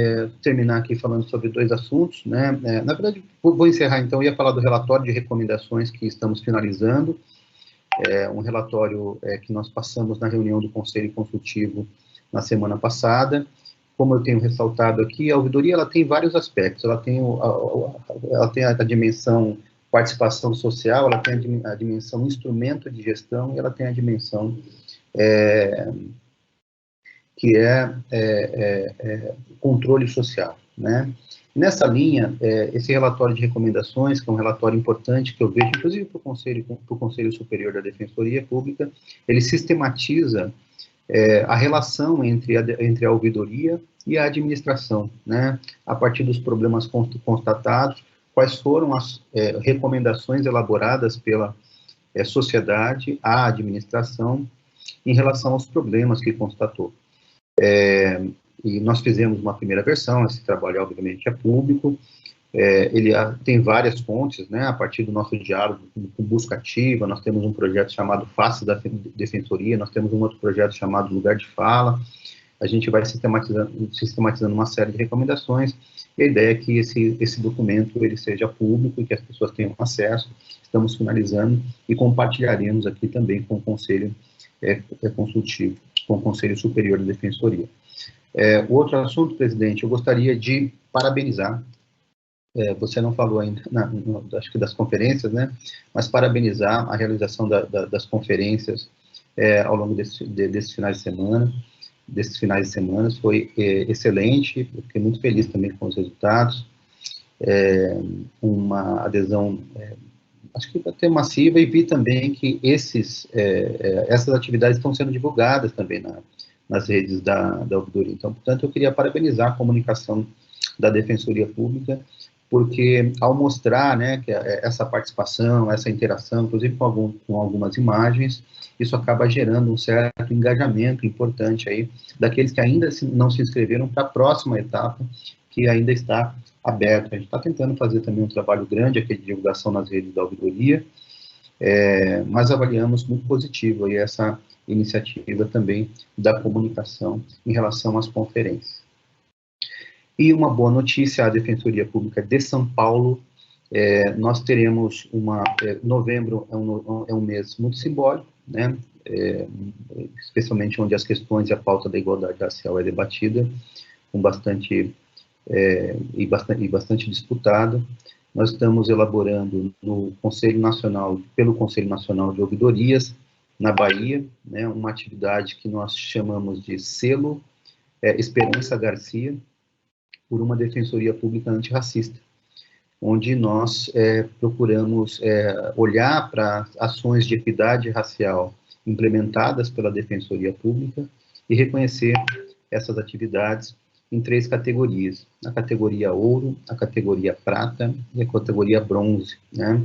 terminar aqui falando sobre 2 assuntos, né? Na verdade, vou encerrar, então, eu ia falar do relatório de recomendações que estamos finalizando, um relatório que nós passamos na reunião do Conselho Consultivo na semana passada. Como eu tenho ressaltado aqui, a ouvidoria ela tem vários aspectos, ela tem a dimensão participação social, ela tem a dimensão instrumento de gestão e ela tem a dimensão que controle social, né? Nessa linha, esse relatório de recomendações, que é um relatório importante, que eu vejo, inclusive para o Conselho Superior da Defensoria Pública, ele sistematiza a relação entre a ouvidoria e a administração, né? A partir dos problemas constatados, quais foram as recomendações elaboradas pela sociedade à administração em relação aos problemas que constatou. E nós fizemos uma primeira versão, esse trabalho obviamente é público, ele tem várias fontes, né, a partir do nosso diálogo com busca ativa, nós temos um projeto chamado Face da Defensoria, nós temos um outro projeto chamado Lugar de Fala, a gente vai sistematizando uma série de recomendações, e a ideia é que esse documento ele seja público e que as pessoas tenham acesso, estamos finalizando e compartilharemos aqui também com o Conselho Consultivo, com o Conselho Superior da Defensoria. O outro assunto, presidente, eu gostaria de parabenizar, você não falou ainda, acho que das conferências, né, mas parabenizar a realização das conferências ao longo desses finais de semana, foi excelente, eu fiquei muito feliz também com os resultados, uma adesão, acho que até massiva, e vi também que essas atividades estão sendo divulgadas também nas redes da ouvidoria. Então, portanto, eu queria parabenizar a comunicação da Defensoria Pública, porque ao mostrar, né, que essa participação, essa interação, inclusive com algumas imagens, isso acaba gerando um certo engajamento importante aí daqueles que ainda não se inscreveram para a próxima etapa, que ainda está aberta. A gente está tentando fazer também um trabalho grande aqui de divulgação nas redes da ouvidoria, mas avaliamos muito positivo aí essa iniciativa também da comunicação em relação às conferências. E uma boa notícia, a Defensoria Pública de São Paulo, nós teremos novembro é um mês muito simbólico, né, especialmente onde as questões e a pauta da igualdade racial é debatida, com bastante disputada. Nós estamos elaborando pelo Conselho Nacional de Ouvidorias, na Bahia, né, uma atividade que nós chamamos de Selo Esperança Garcia, por uma Defensoria Pública Antirracista, onde nós procuramos olhar para ações de equidade racial implementadas pela Defensoria Pública e reconhecer essas atividades em 3 categorias: a categoria ouro, a categoria prata e a categoria bronze, né?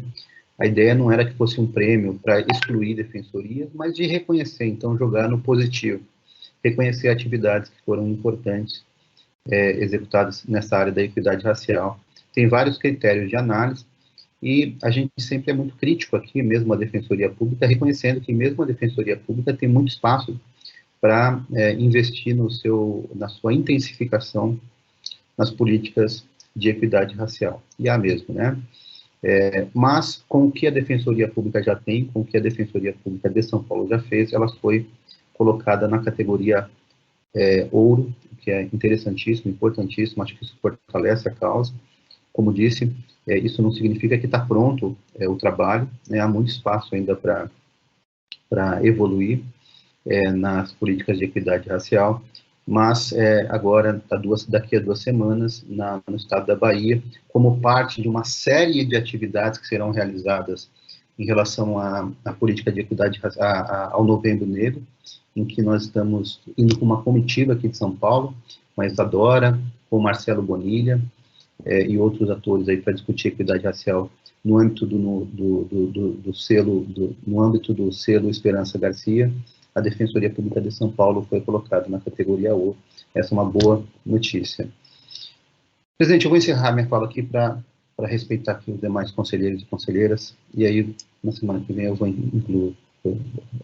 A ideia não era que fosse um prêmio para excluir defensorias, mas de reconhecer, então, jogar no positivo, reconhecer atividades que foram importantes executadas nessa área da equidade racial. Tem vários critérios de análise, e a gente sempre é muito crítico aqui, mesmo a Defensoria Pública, reconhecendo que mesmo a Defensoria Pública tem muito espaço para investir na sua intensificação nas políticas de equidade racial. E há mesmo, né? Mas, com o que a Defensoria Pública já tem, com o que a Defensoria Pública de São Paulo já fez, ela foi colocada na categoria ouro, que é interessantíssimo, importantíssimo, acho que isso fortalece a causa. Como disse, isso não significa que está pronto o trabalho, né? Há muito espaço ainda para evoluir nas políticas de equidade racial, mas agora, daqui a 2 semanas, no estado da Bahia, como parte de uma série de atividades que serão realizadas em relação à política de equidade ao Novembro Negro, em que nós estamos indo com uma comitiva aqui de São Paulo, com a Isadora, com o Marcelo Bonilha e outros atores aí para discutir equidade racial no âmbito no âmbito do selo Esperança Garcia. a Defensoria Pública de São Paulo foi colocada na categoria O. Essa é uma boa notícia. Presidente, eu vou encerrar minha fala aqui para respeitar aqui os demais conselheiros e conselheiras, e aí, na semana que vem, eu vou incluir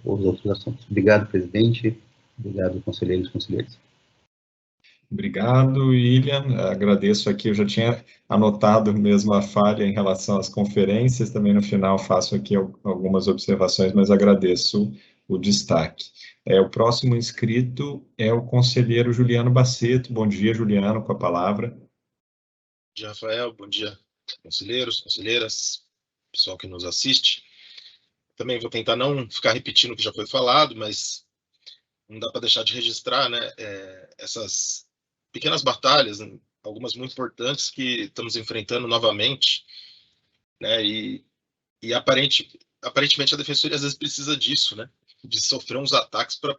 os outros assuntos. Obrigado, presidente. Obrigado, conselheiros e conselheiras.
Obrigado, William. Agradeço aqui, eu já tinha anotado mesmo a falha em relação às conferências, também no final faço aqui algumas observações, mas agradeço o destaque. O próximo inscrito é o conselheiro Juliano Baceto. Bom dia, Juliano, com a palavra.
Bom dia, Rafael. Bom dia, conselheiros, conselheiras, pessoal que nos assiste. Também vou tentar não ficar repetindo o que já foi falado, mas não dá para deixar de registrar, né, essas pequenas batalhas, algumas muito importantes que estamos enfrentando novamente, né, e aparentemente a Defensoria às vezes precisa disso, né, de sofrer uns ataques para a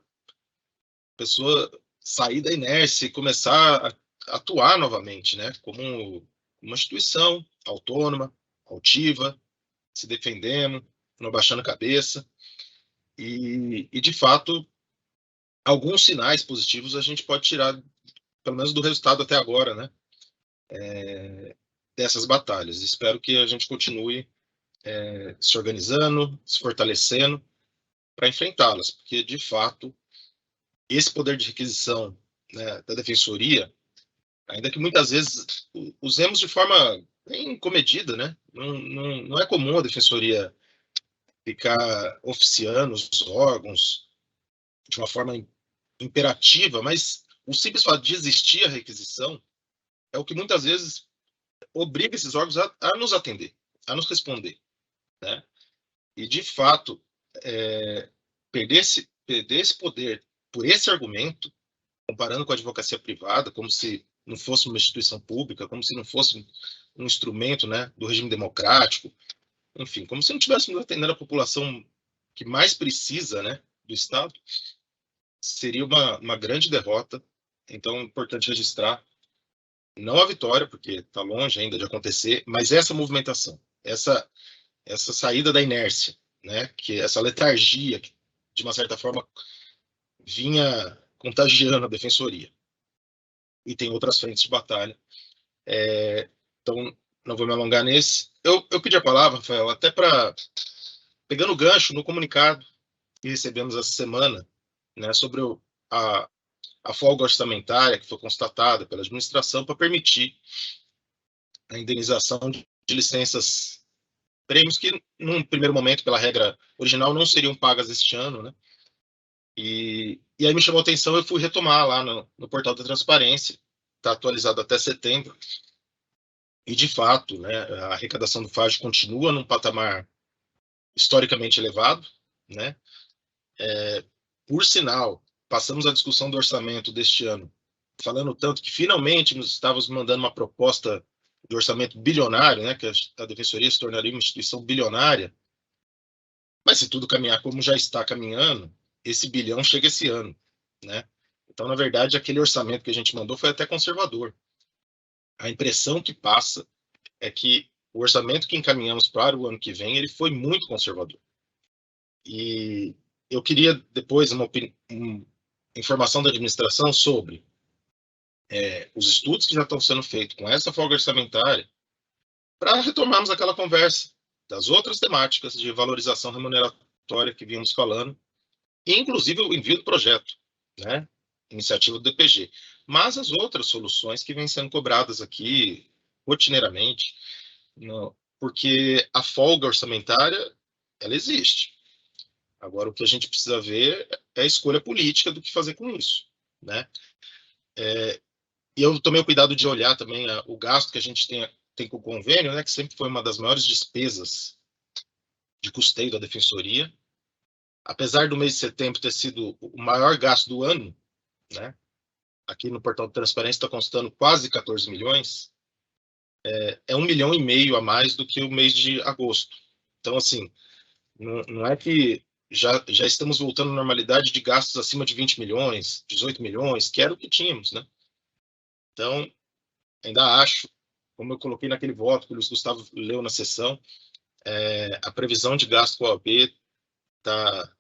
pessoa sair da inércia e começar a atuar novamente, né, como uma instituição autônoma, altiva, se defendendo, não baixando a cabeça, e de fato, alguns sinais positivos a gente pode tirar, pelo menos do resultado até agora, né, dessas batalhas. Espero que a gente continue se organizando, se fortalecendo para enfrentá-las, porque, de fato, esse poder de requisição, né, da Defensoria, ainda que muitas vezes usemos de forma bem comedida, né, não é comum a Defensoria ficar oficiando os órgãos de uma forma imperativa, mas o simples fato de existir a requisição é o que muitas vezes obriga esses órgãos a nos atender, a nos responder, né? E, de fato, perder esse poder por esse argumento, comparando com a advocacia privada, como se não fosse uma instituição pública, como se não fosse um instrumento, né, do regime democrático, enfim, como se não estivéssemos atendendo a população que mais precisa, né, do Estado, seria uma grande derrota. Então, é importante registrar, não a vitória, porque está longe ainda de acontecer, mas essa movimentação, essa saída da inércia, né, que essa letargia que, de uma certa forma, vinha contagiando a Defensoria. E tem outras frentes de batalha. Então, não vou me alongar nesse. Eu pedi a palavra, Rafael, até para, pegando o gancho no comunicado que recebemos essa semana, né, sobre a folga orçamentária que foi constatada pela administração para permitir a indenização de licenças, prêmios que, num primeiro momento, pela regra original, não seriam pagas este ano, né? E aí me chamou a atenção, eu fui retomar lá no portal da transparência, está atualizado até setembro, e, de fato, né, a arrecadação do FAGE continua num patamar historicamente elevado, né? Por sinal, passamos a discussão do orçamento deste ano, falando tanto que finalmente nos estávamos mandando uma proposta de orçamento bilionário, né, que a Defensoria se tornaria uma instituição bilionária, mas se tudo caminhar como já está caminhando, esse bilhão chega esse ano, né? Então, na verdade, aquele orçamento que a gente mandou foi até conservador. A impressão que passa é que o orçamento que encaminhamos para o ano que vem, ele foi muito conservador. E eu queria depois uma informação da administração sobre os estudos que já estão sendo feitos com essa folga orçamentária, para retomarmos aquela conversa das outras temáticas de valorização remuneratória que vínhamos falando, e inclusive o envio do projeto, né, iniciativa do DPG, mas as outras soluções que vêm sendo cobradas aqui rotineiramente, porque a folga orçamentária, ela existe. Agora, o que a gente precisa ver é a escolha política do que fazer com isso, né? E eu tomei o cuidado de olhar também o gasto que a gente tem com o convênio, né, que sempre foi uma das maiores despesas de custeio da Defensoria. Apesar do mês de setembro ter sido o maior gasto do ano, né, aqui no portal de transparência está constando quase 14 milhões, é 1,5 milhão a mais do que o mês de agosto. Então, assim, não é que já estamos voltando à normalidade de gastos acima de 20 milhões, 18 milhões, que era o que tínhamos, né? Então, ainda acho, como eu coloquei naquele voto que o Luiz Gustavo leu na sessão, a previsão de gasto com a OAB está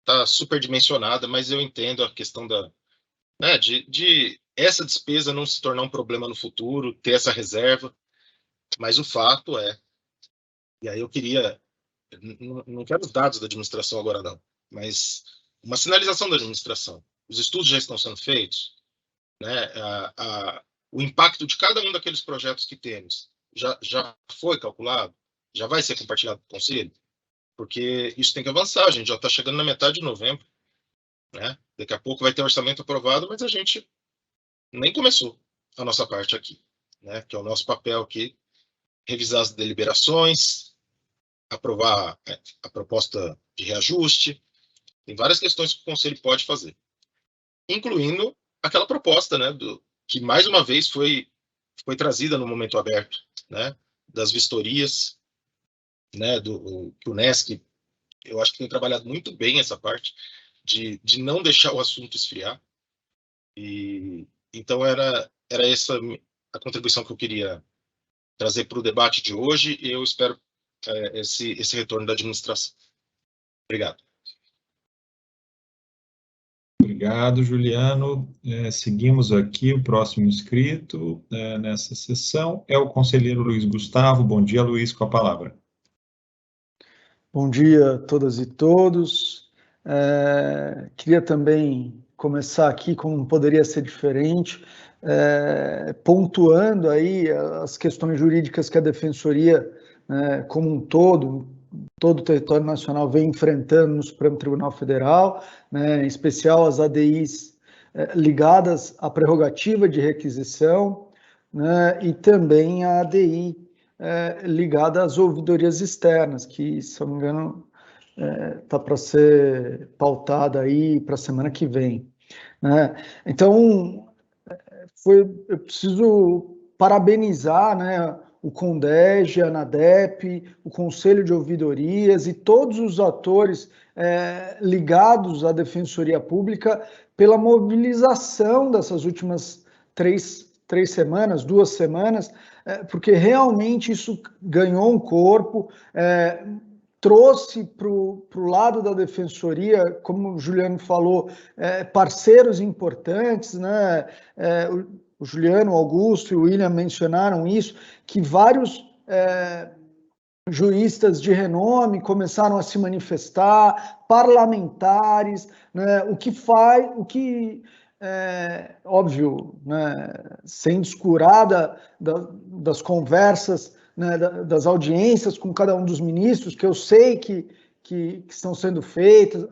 tá superdimensionada, mas eu entendo a questão da, né, de essa despesa não se tornar um problema no futuro, ter essa reserva, mas o fato é, e aí eu queria, não quero os dados da administração agora não, mas uma sinalização da administração. Os estudos já estão sendo feitos, né? O impacto de cada um daqueles projetos que temos já foi calculado? Já vai ser compartilhado com o Conselho? Porque isso tem que avançar, a gente já está chegando na metade de novembro, né? Daqui a pouco vai ter orçamento aprovado, mas a gente nem começou a nossa parte aqui, né? Que é o nosso papel aqui, revisar as deliberações, aprovar a proposta de reajuste. Tem várias questões que o Conselho pode fazer, incluindo aquela proposta, né, que mais uma vez foi trazida no momento aberto, né, das vistorias, né, que o NESC, eu acho que tem trabalhado muito bem essa parte de não deixar o assunto esfriar. E então era essa a contribuição que eu queria trazer para o debate de hoje, e eu espero esse retorno da administração. Obrigado.
Obrigado, Juliano. Seguimos aqui, o próximo inscrito nessa sessão é o conselheiro Luiz Gustavo. Bom dia, Luiz, com a palavra.
Bom dia a todas e todos. Queria também começar aqui, como não poderia ser diferente, pontuando aí as questões jurídicas que a Defensoria, como um todo o território nacional vem enfrentando no Supremo Tribunal Federal, né, em especial as ADIs ligadas à prerrogativa de requisição, né, e também a ADI ligada às ouvidorias externas, que, se eu não me engano, está para ser pautada aí para a semana que vem, né? Então, eu preciso parabenizar, né, o CONDEG, a ANADEP, o Conselho de Ouvidorias e todos os atores ligados à Defensoria Pública pela mobilização dessas últimas duas semanas, porque realmente isso ganhou um corpo, trouxe para o lado da Defensoria, como o Juliano falou, parceiros importantes, né? O Juliano, o Augusto e o William mencionaram isso, que vários juristas de renome começaram a se manifestar, parlamentares, né? Óbvio, né? Sem descurar das conversas, né? Das audiências com cada um dos ministros, que eu sei que estão sendo feitas,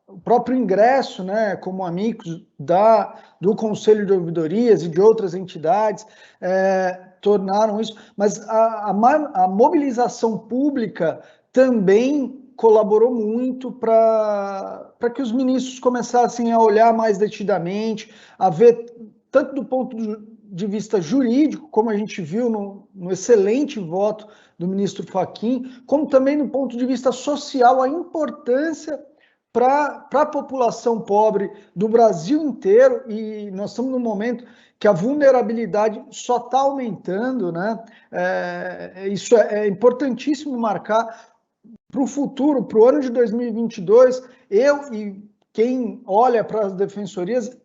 o próprio ingresso, né, como amigos do Conselho de Ouvidorias e de outras entidades, tornaram isso, mas a mobilização pública também colaborou muito para que os ministros começassem a olhar mais detidamente, a ver, tanto do ponto de vista jurídico, como a gente viu no excelente voto do ministro Fachin, como também do ponto de vista social, a importância para a população pobre do Brasil inteiro, e nós estamos num momento que a vulnerabilidade só está aumentando, né? Isso é importantíssimo marcar para o futuro, para o ano de 2022, eu e quem olha para as defensorias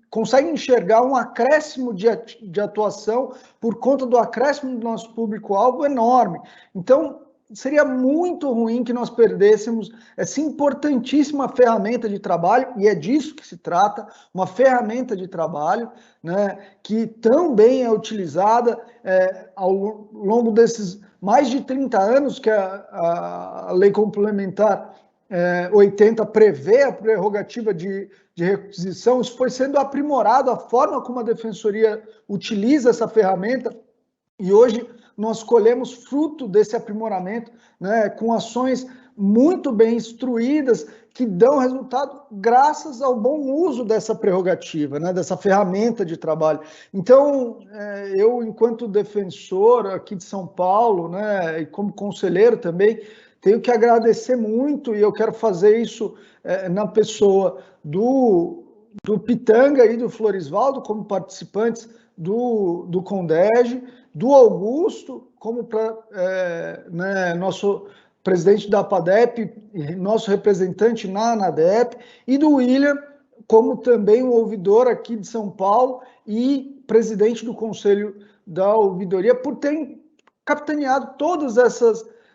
consegue enxergar um acréscimo de atuação por conta do acréscimo do nosso público-alvo enorme. Então, seria muito ruim que nós perdêssemos essa importantíssima ferramenta de trabalho, e é disso que se trata, uma ferramenta de trabalho, né, que também é utilizada ao longo desses mais de 30 anos que a Lei Complementar 80 prevê a prerrogativa de requisição. Isso foi sendo aprimorado, a forma como a Defensoria utiliza essa ferramenta, e hoje nós colhemos fruto desse aprimoramento, né, com ações muito bem instruídas, que dão resultado graças ao bom uso dessa prerrogativa, né, dessa ferramenta de trabalho. Então, eu, enquanto defensor aqui de São Paulo, né, e como conselheiro também, tenho que agradecer muito, e eu quero fazer isso na pessoa do Pitanga e do Florisvaldo, como participantes do CONDEG, do Augusto, como nosso presidente da APADEP, nosso representante na ANADEP, e do William, como também um ouvidor aqui de São Paulo e presidente do Conselho da Ouvidoria, por terem capitaneado todas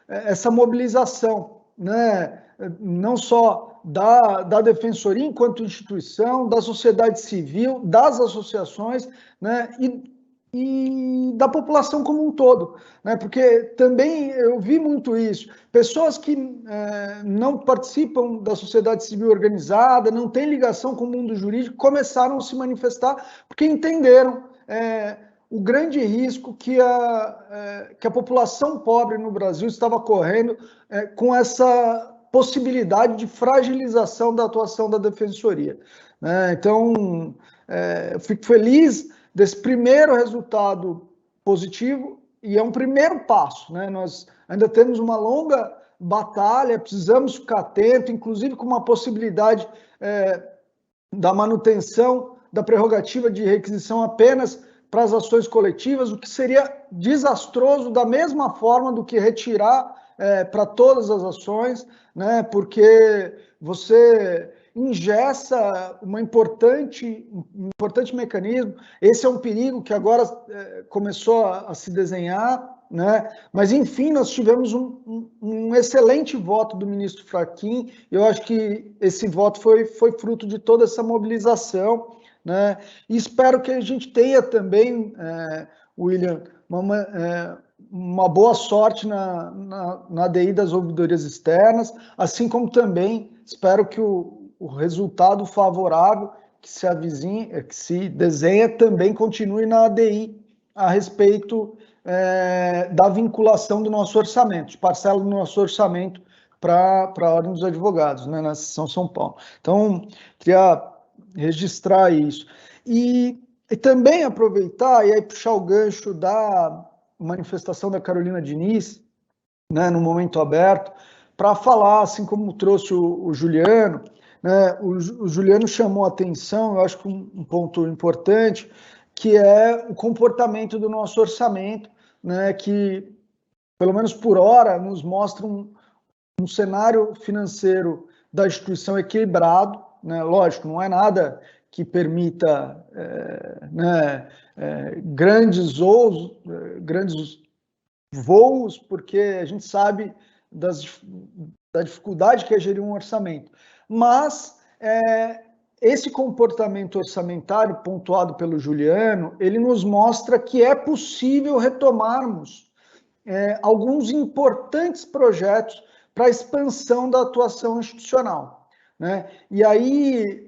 essa mobilização, né? Não só da Defensoria enquanto instituição, da sociedade civil, das associações, né? E da população como um todo, né? Porque também eu vi muito isso, pessoas que não participam da sociedade civil organizada, não têm ligação com o mundo jurídico, começaram a se manifestar porque entenderam o grande risco que a população pobre no Brasil estava correndo com essa possibilidade de fragilização da atuação da Defensoria, né? Então, eu fico feliz desse primeiro resultado positivo, e é um primeiro passo, né? Nós ainda temos uma longa batalha, precisamos ficar atento, inclusive com uma possibilidade da manutenção da prerrogativa de requisição apenas para as ações coletivas, o que seria desastroso da mesma forma do que retirar para todas as ações, né? Porque você ingessa um importante mecanismo. Esse é um perigo que agora começou a se desenhar, né? Mas, enfim, nós tivemos um excelente voto do ministro Fachin. Eu acho que esse voto foi fruto de toda essa mobilização, né? E espero que a gente tenha também, William, uma boa sorte na ADI das ouvidorias externas, assim como também espero que o resultado favorável que se avizinha, que se desenha, também continue na ADI a respeito da vinculação do nosso orçamento, de parcela do nosso orçamento para a Ordem dos Advogados, né, na seção São Paulo. Então, queria registrar isso. E também aproveitar e aí puxar o gancho da manifestação da Carolina Diniz, né, no Momento Aberto, para falar, assim como trouxe o Juliano, né, o Juliano chamou a atenção, eu acho que um ponto importante, que é o comportamento do nosso orçamento, né, que, pelo menos por hora, nos mostra um cenário financeiro da instituição equilibrado, né, lógico, não é nada que permita grandes voos, porque a gente sabe da dificuldade que é gerir um orçamento. Mas esse comportamento orçamentário pontuado pelo Juliano, ele nos mostra que é possível retomarmos alguns importantes projetos para a expansão da atuação institucional, né? E aí,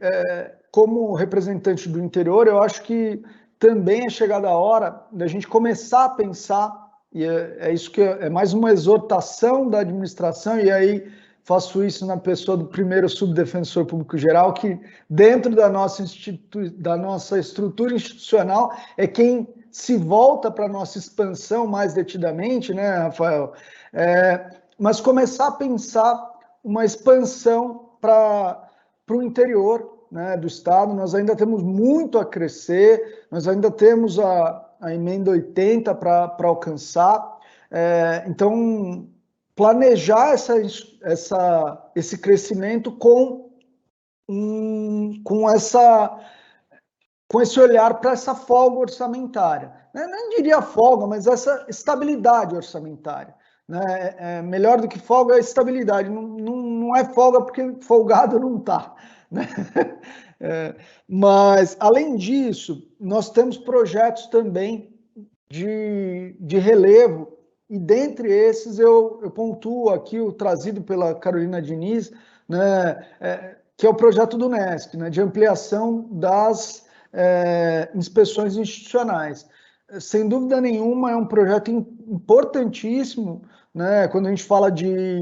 como representante do interior, eu acho que também é chegada a hora da gente começar a pensar, e isso que é mais uma exortação da administração, e aí faço isso na pessoa do primeiro subdefensor público geral, que dentro da nossa estrutura institucional é quem se volta para a nossa expansão mais detidamente, né, Rafael? Mas começar a pensar uma expansão para o interior, né, do Estado. Nós ainda temos muito a crescer, nós ainda temos a emenda 80 para alcançar. Então, planejar esse crescimento com esse olhar para essa folga orçamentária. Não diria folga, mas essa estabilidade orçamentária, né? Melhor do que folga é estabilidade. Não é folga porque folgado não está, né? Mas, além disso, nós temos projetos também de relevo, e dentre esses eu pontuo aqui o trazido pela Carolina Diniz, né, que é o projeto do NESC, né, de ampliação das inspeções institucionais. Sem dúvida nenhuma, é um projeto importantíssimo, né, quando a gente fala de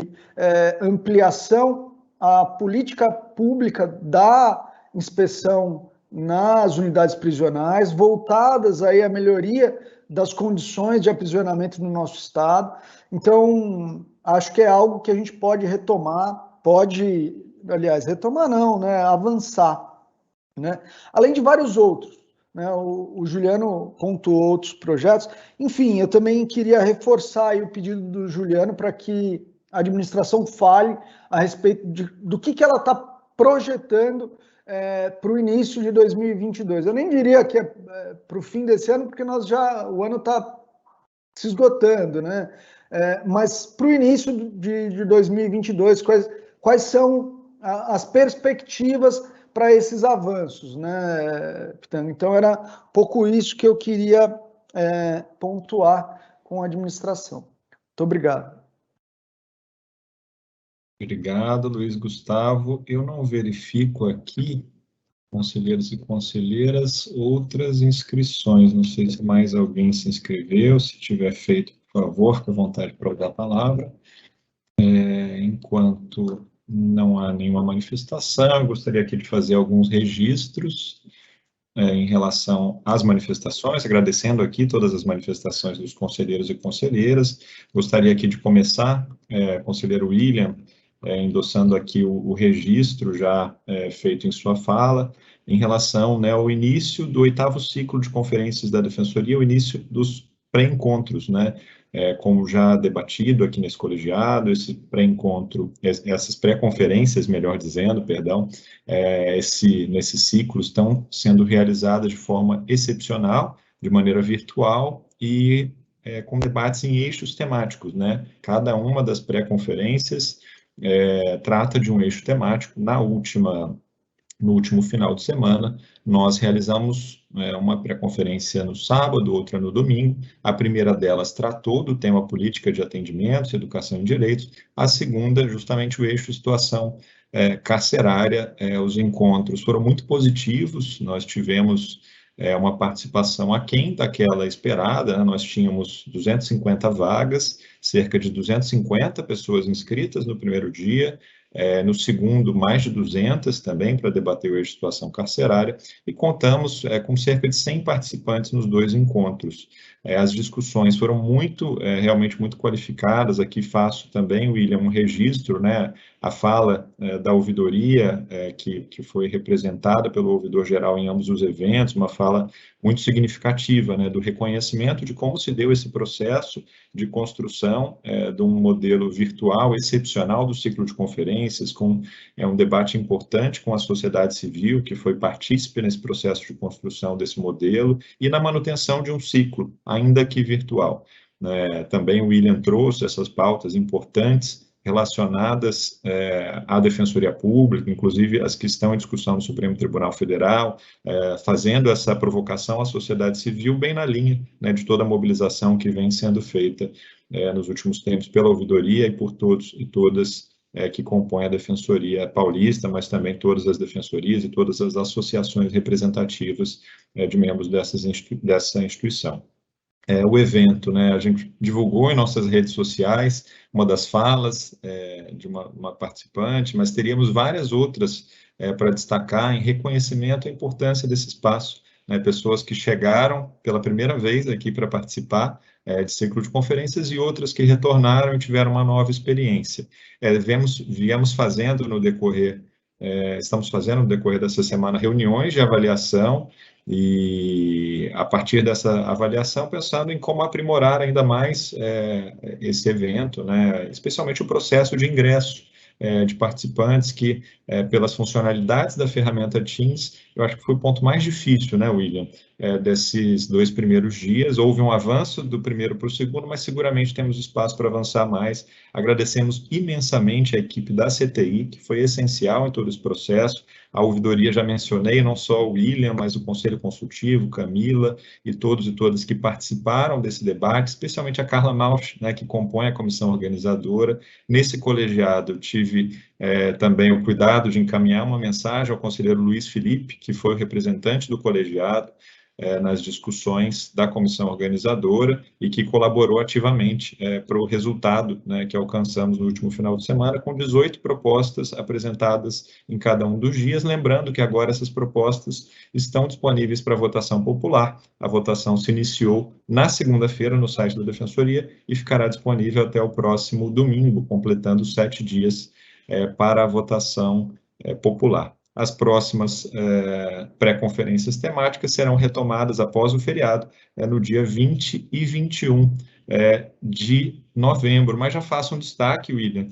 ampliação à política pública da inspeção nas unidades prisionais, voltadas aí à melhoria das condições de aprisionamento no nosso Estado. Então, acho que é algo que a gente pode retomar, retomar não, né, avançar, né? Além de vários outros, né? O Juliano pontuou outros projetos. Enfim, eu também queria reforçar aí o pedido do Juliano para que a administração fale a respeito do que ela está projetando para o início de 2022. Eu nem diria que é para o fim desse ano, porque o ano está se esgotando, né? Mas para o início de 2022, quais são as perspectivas para esses avanços, né, Pitanga? Então, era um pouco isso que eu queria pontuar com a administração. Muito obrigado.
Obrigado, Luiz Gustavo. Eu não verifico aqui, conselheiros e conselheiras, outras inscrições. Não sei se mais alguém se inscreveu. Se tiver feito, por favor, fique à vontade para dar a palavra. Enquanto não há nenhuma manifestação, eu gostaria aqui de fazer alguns registros em relação às manifestações, agradecendo aqui todas as manifestações dos conselheiros e conselheiras. Gostaria aqui de começar, conselheiro William, endossando aqui o registro já feito em sua fala, em relação ao início do 8º ciclo de conferências da Defensoria, o início dos pré-encontros, né? Como já debatido aqui nesse colegiado, esse pré-encontro, essas pré-conferências, melhor dizendo, perdão, nesse ciclo estão sendo realizadas de forma excepcional, de maneira virtual e com debates em eixos temáticos, né? Cada uma das pré-conferências trata de um eixo temático. No último final de semana, nós realizamos uma pré-conferência no sábado, outra no domingo. A primeira delas tratou do tema política de atendimentos, educação e direitos. A segunda, justamente o eixo situação carcerária. Os encontros foram muito positivos, nós tivemos uma participação aquém daquela esperada, né? Nós tínhamos 250 vagas, cerca de 250 pessoas inscritas no primeiro dia, no segundo, mais de 200 também, para debater o eixo de situação carcerária, e contamos com cerca de 100 participantes nos 2 encontros. As discussões foram realmente muito qualificadas. Aqui faço também, William, um registro, né, a fala da ouvidoria, que foi representada pelo ouvidor-geral em ambos os eventos, uma fala muito significativa, né, do reconhecimento de como se deu esse processo de construção de um modelo virtual excepcional do ciclo de conferências, com um debate importante com a sociedade civil, que foi partícipe nesse processo de construção desse modelo, e na manutenção de um ciclo, ainda que virtual. Também o William trouxe essas pautas importantes relacionadas à Defensoria Pública, inclusive as que estão em discussão no Supremo Tribunal Federal, fazendo essa provocação à sociedade civil bem na linha, né, de toda a mobilização que vem sendo feita nos últimos tempos pela ouvidoria e por todos e todas que compõem a Defensoria Paulista, mas também todas as defensorias e todas as associações representativas de membros dessa instituição. O evento, né, a gente divulgou em nossas redes sociais uma das falas de uma participante, mas teríamos várias outras para destacar em reconhecimento à importância desse espaço, né, pessoas que chegaram pela primeira vez aqui para participar de ciclo de conferências e outras que retornaram e tiveram uma nova experiência. Viemos fazendo no decorrer, estamos fazendo no decorrer dessa semana reuniões de avaliação, e a partir dessa avaliação pensando em como aprimorar ainda mais esse evento, né, especialmente o processo de ingresso de participantes que, pelas funcionalidades da ferramenta Teams, eu acho que foi o ponto mais difícil, né, William, desses 2 primeiros dias. Houve um avanço do primeiro para o segundo, mas seguramente temos espaço para avançar mais. Agradecemos imensamente a equipe da CTI, que foi essencial em todo esse processo. A ouvidoria, já mencionei, não só o William, mas o Conselho Consultivo, Camila e todos e todas que participaram desse debate, especialmente a Carla Mauch, né, que compõe a comissão organizadora. Nesse colegiado, tive também o cuidado de encaminhar uma mensagem ao conselheiro Luiz Felipe, que foi o representante do colegiado nas discussões da comissão organizadora e que colaborou ativamente para o resultado, né, que alcançamos no último final de semana, com 18 propostas apresentadas em cada um dos dias, lembrando que agora essas propostas estão disponíveis para votação popular. A votação se iniciou na segunda-feira no site da Defensoria e ficará disponível até o próximo domingo, completando 7 dias para a votação popular. As próximas pré-conferências temáticas serão retomadas após o feriado, no dia 20 e 21 de novembro. Mas já faço um destaque, William,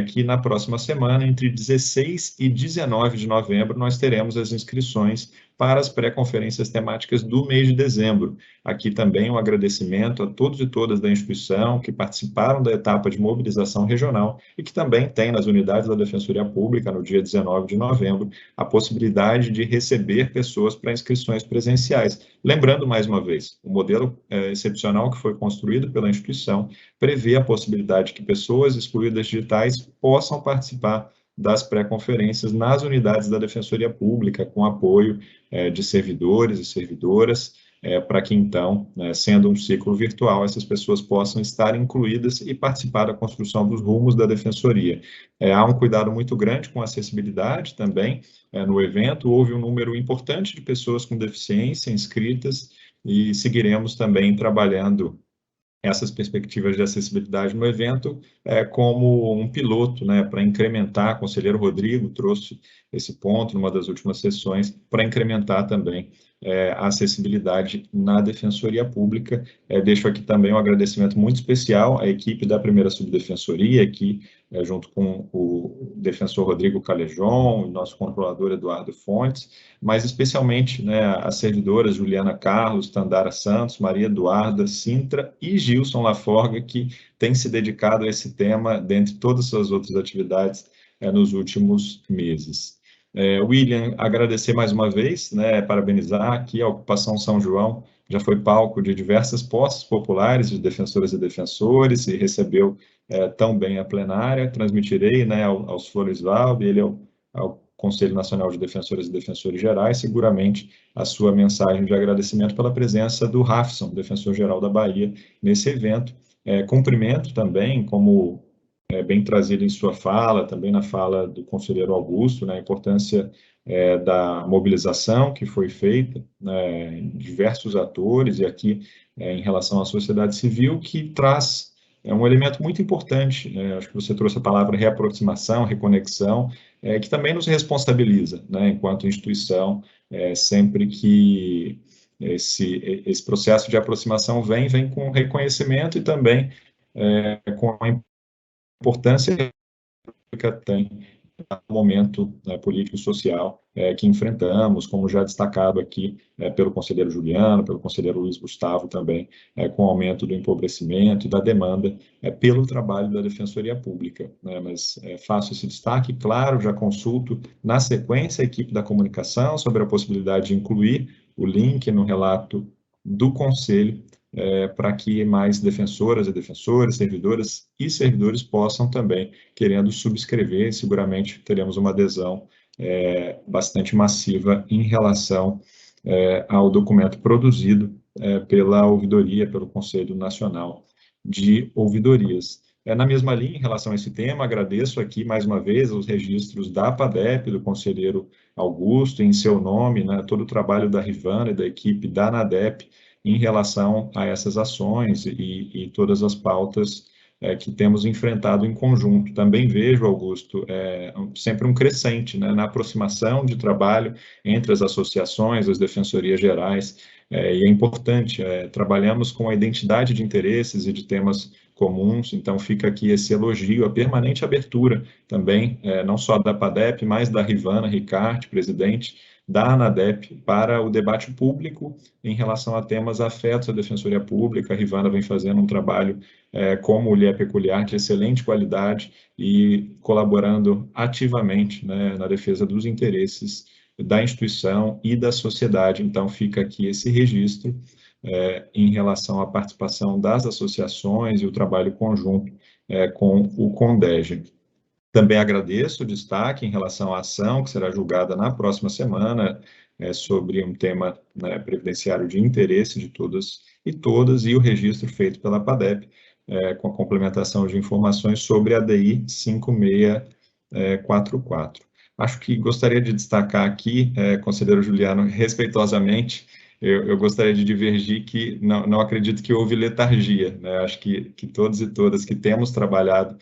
que na próxima semana, entre 16 e 19 de novembro, nós teremos as inscrições para as pré-conferências temáticas do mês de dezembro. Aqui também um agradecimento a todos e todas da instituição que participaram da etapa de mobilização regional e que também tem nas unidades da Defensoria Pública, no dia 19 de novembro, a possibilidade de receber pessoas para inscrições presenciais. Lembrando, mais uma vez, o modelo excepcional que foi construído pela instituição prevê a possibilidade que pessoas excluídas digitais possam participar das pré-conferências nas unidades da Defensoria Pública, com apoio de servidores e servidoras, para que, então, sendo um ciclo virtual, essas pessoas possam estar incluídas e participar da construção dos rumos da Defensoria. Há um cuidado muito grande com a acessibilidade também no evento, houve um número importante de pessoas com deficiência inscritas e seguiremos também trabalhando essas perspectivas de acessibilidade no evento como um piloto, para incrementar. O conselheiro Rodrigo trouxe esse ponto numa das últimas sessões, para incrementar também a acessibilidade na Defensoria Pública. Deixo aqui também um agradecimento muito especial à equipe da primeira subdefensoria, aqui junto com o defensor Rodrigo Calejon, o nosso controlador Eduardo Fontes, mas especialmente as servidoras Juliana Carlos, Tandara Santos, Maria Eduarda Sintra e Gilson Laforga, que têm se dedicado a esse tema, dentre todas as suas outras atividades, nos últimos meses. William, agradecer mais uma vez, parabenizar aqui a Ocupação São João, já foi palco de diversas posses populares de defensoras e defensores e recebeu tão bem a plenária. Transmitirei aos Floresvalb, ele ao Conselho Nacional de Defensoras e Defensores Gerais, seguramente a sua mensagem de agradecimento pela presença do Rafson, defensor-geral da Bahia, nesse evento. Cumprimento também, como bem trazido em sua fala, também na fala do conselheiro Augusto, a importância da mobilização que foi feita, diversos atores, e aqui em relação à sociedade civil, que traz um elemento muito importante, acho que você trouxe a palavra reaproximação, reconexão, que também nos responsabiliza, enquanto instituição, sempre que esse processo de aproximação vem com reconhecimento e também com a importância que tem no momento político-social que enfrentamos, como já destacado aqui pelo conselheiro Juliano, pelo conselheiro Luiz Gustavo também, com o aumento do empobrecimento e da demanda pelo trabalho da Defensoria Pública. Mas faço esse destaque, claro, já consulto na sequência a equipe da comunicação sobre a possibilidade de incluir o link no relato do Conselho, para que mais defensoras e defensores, servidoras e servidores possam também, querendo subscrever, seguramente teremos uma adesão bastante massiva em relação ao documento produzido pela ouvidoria, pelo Conselho Nacional de Ouvidorias. Na mesma linha, em relação a esse tema, agradeço aqui mais uma vez os registros da PADEP, do conselheiro Augusto, em seu nome, todo o trabalho da Rivana e da equipe da ANADEP, em relação a essas ações e todas as pautas que temos enfrentado em conjunto. Também vejo, Augusto, sempre um crescente na aproximação de trabalho entre as associações, as defensorias gerais, e é importante, trabalhamos com a identidade de interesses e de temas comuns, então fica aqui esse elogio, a permanente abertura também, não só da PADEP, mas da Rivana Ricarte, presidente da ANADEP, para o debate público em relação a temas afetos à Defensoria Pública. A Rivana vem fazendo um trabalho como lhe é peculiar, de excelente qualidade e colaborando ativamente na defesa dos interesses da instituição e da sociedade. Então, fica aqui esse registro em relação à participação das associações e o trabalho conjunto com o CONDEG. Também agradeço o destaque em relação à ação que será julgada na próxima semana sobre um tema previdenciário de interesse de todas e todas, e o registro feito pela PADEP com a complementação de informações sobre a ADI 5644. Acho que gostaria de destacar aqui, conselheiro Juliano, respeitosamente, eu gostaria de divergir que não acredito que houve letargia, acho que todos e todas que temos trabalhado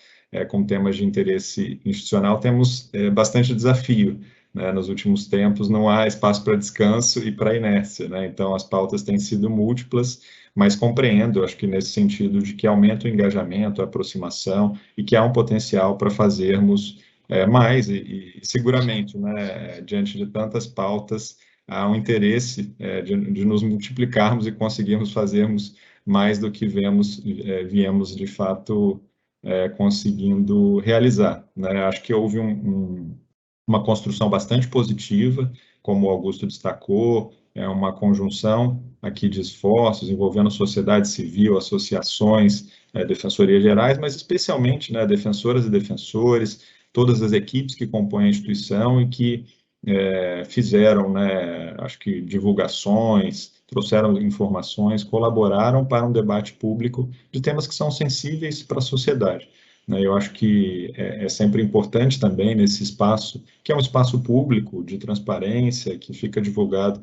com temas de interesse institucional temos bastante desafio, nos últimos tempos não há espaço para descanso e para inércia, então as pautas têm sido múltiplas, mas compreendo, acho que nesse sentido de que aumenta o engajamento, a aproximação, e que há um potencial para fazermos mais, e seguramente, né, diante de tantas pautas, há um interesse de nos multiplicarmos e conseguirmos fazermos mais do que viemos de fato conseguindo realizar, né? Acho que houve uma construção bastante positiva, como o Augusto destacou, uma conjunção aqui de esforços envolvendo sociedade civil, associações, defensorias gerais, mas especialmente, né, defensoras e defensores, todas as equipes que compõem a instituição e que fizeram, né, acho que divulgações, trouxeram informações, colaboraram para um debate público de temas que são sensíveis para a sociedade. Eu acho que é sempre importante também nesse espaço, que é um espaço público de transparência, que fica divulgado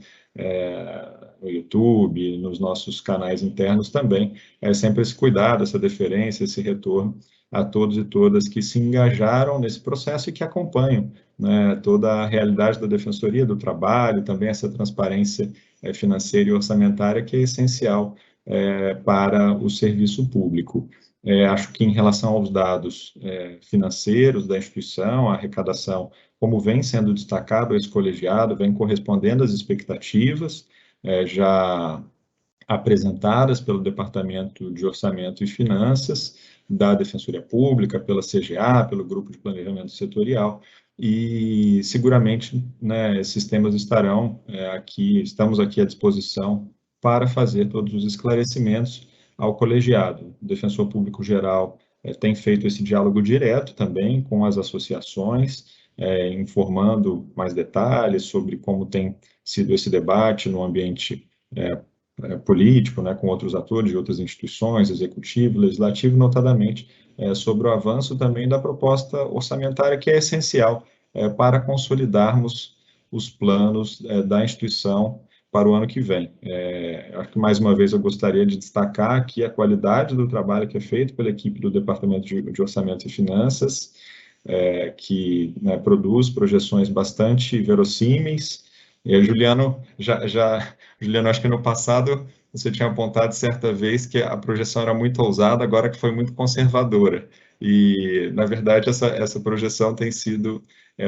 no YouTube, nos nossos canais internos também, sempre esse cuidado, essa deferência, esse retorno a todos e todas que se engajaram nesse processo e que acompanham, né, toda a realidade da Defensoria, do trabalho, também essa transparência financeira e orçamentária que é essencial para o serviço público. Acho que em relação aos dados financeiros da instituição, a arrecadação, como vem sendo destacado esse colegiado, vem correspondendo às expectativas já apresentadas pelo Departamento de Orçamento e Finanças da Defensoria Pública, pela CGA, pelo Grupo de Planejamento Setorial, e seguramente, né, esses temas estarão estamos aqui à disposição para fazer todos os esclarecimentos ao colegiado. O Defensor Público Geral tem feito esse diálogo direto também com as associações, informando mais detalhes sobre como tem sido esse debate no ambiente político, né, com outros atores de outras instituições, executivo, legislativo, notadamente sobre o avanço também da proposta orçamentária, que é essencial para consolidarmos os planos da instituição para o ano que vem. Acho que, mais uma vez, eu gostaria de destacar aqui a qualidade do trabalho que é feito pela equipe do Departamento de Orçamento e Finanças, que, né, produz projeções bastante verossímeis. Juliano, Juliano, acho que no passado você tinha apontado certa vez que a projeção era muito ousada, agora que foi muito conservadora. E, na verdade, essa projeção tem sido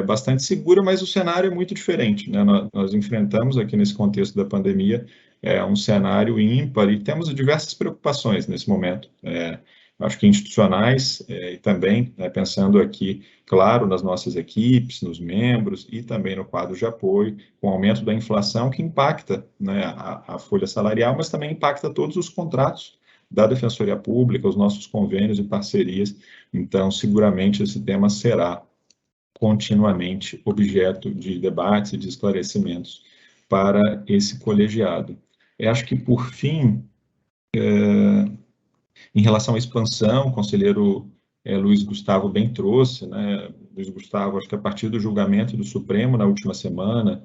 bastante segura, mas o cenário é muito diferente, né? Nós enfrentamos aqui nesse contexto da pandemia um cenário ímpar e temos diversas preocupações nesse momento. Acho que institucionais e também, né, pensando aqui, claro, nas nossas equipes, nos membros e também no quadro de apoio, com o aumento da inflação que impacta, né, a folha salarial, mas também impacta todos os contratos da Defensoria Pública, os nossos convênios e parcerias. Então, seguramente esse tema será continuamente objeto de debates e de esclarecimentos para esse colegiado. Eu acho que, por fim, em relação à expansão, o conselheiro Luiz Gustavo bem trouxe, né? Luiz Gustavo, acho que a partir do julgamento do Supremo na última semana,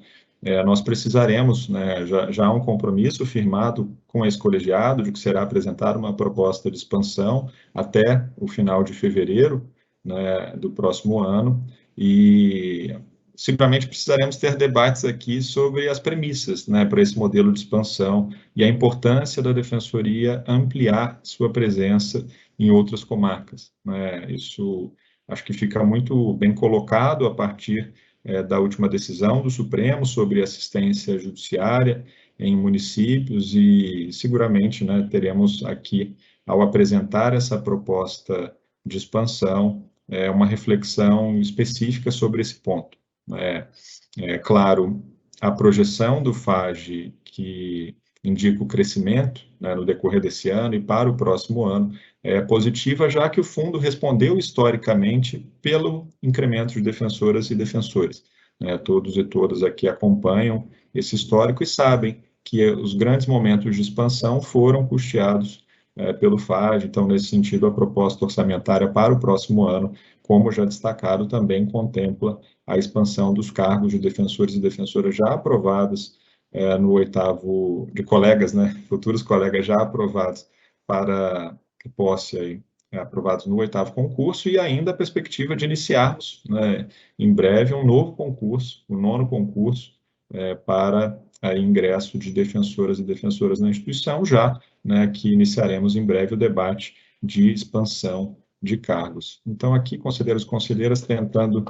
nós precisaremos, né, já há um compromisso firmado com esse colegiado de que será apresentada uma proposta de expansão até o final de fevereiro, né, do próximo ano, e seguramente precisaremos ter debates aqui sobre as premissas, né, para esse modelo de expansão e a importância da Defensoria ampliar sua presença em outras comarcas, né? Isso acho que fica muito bem colocado a partir da última decisão do Supremo sobre assistência judiciária em municípios e seguramente, né, teremos aqui, ao apresentar essa proposta de expansão, uma reflexão específica sobre esse ponto. Claro, a projeção do FAGE, que indica o crescimento, né, no decorrer desse ano e para o próximo ano, é positiva, já que o fundo respondeu historicamente pelo incremento de defensoras e defensores. Todos e todas aqui acompanham esse histórico e sabem que os grandes momentos de expansão foram custeados pelo FAGE. Então, nesse sentido, a proposta orçamentária para o próximo ano, como já destacado, também contempla a expansão dos cargos de defensores e defensoras já aprovados no oitavo, de colegas, né, futuros colegas já aprovados para posse aí, aprovados no oitavo concurso, e ainda a perspectiva de iniciarmos, né, em breve um novo concurso, o 9º concurso para ingresso de defensoras e defensoras na instituição, já, né, que iniciaremos em breve o debate de expansão de cargos. Então, aqui, conselheiros e conselheiras, tentando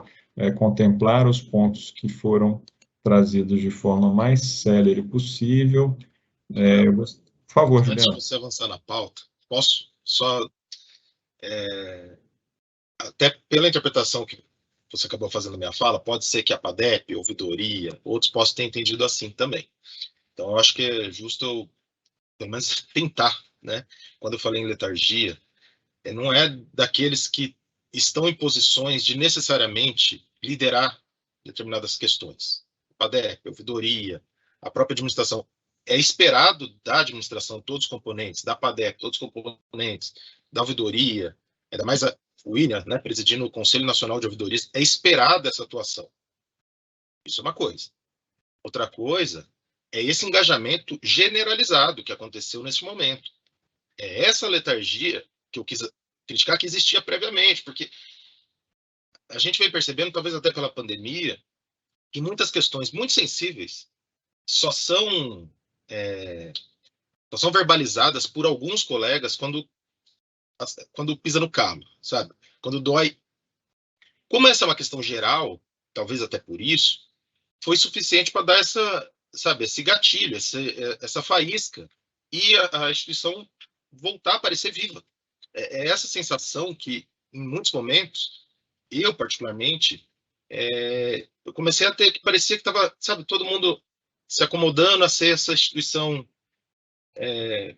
contemplar os pontos que foram trazidos de forma mais célere possível. Por favor,
Antes
Juliano.
de você avançar na pauta, posso só, até pela interpretação que você acabou fazendo na minha fala, pode ser que a PADEP, ouvidoria, outros possam ter entendido assim também. Então, eu acho que é justo eu, pelo menos, tentar, né? Quando eu falei em letargia, não é daqueles que estão em posições de necessariamente liderar determinadas questões. PADEP, ouvidoria, a própria administração. É esperado da administração, todos os componentes, da PADEP, todos os componentes, da ouvidoria, ainda mais o William, né, presidindo o Conselho Nacional de Ouvidorias, é esperada essa atuação. Isso é uma coisa. Outra coisa é esse engajamento generalizado que aconteceu nesse momento. É essa letargia que eu quis criticar, que existia previamente, porque a gente vem percebendo, talvez até pela pandemia, que muitas questões muito sensíveis só são verbalizadas por alguns colegas quando pisa no calo, sabe? Quando dói. Como essa é uma questão geral, talvez até por isso, foi suficiente para dar esse gatilho, essa faísca, e a instituição voltar a parecer viva. É essa sensação que, em muitos momentos, eu particularmente, eu comecei a ter que parecia que estava, sabe, todo mundo se acomodando a ser essa instituição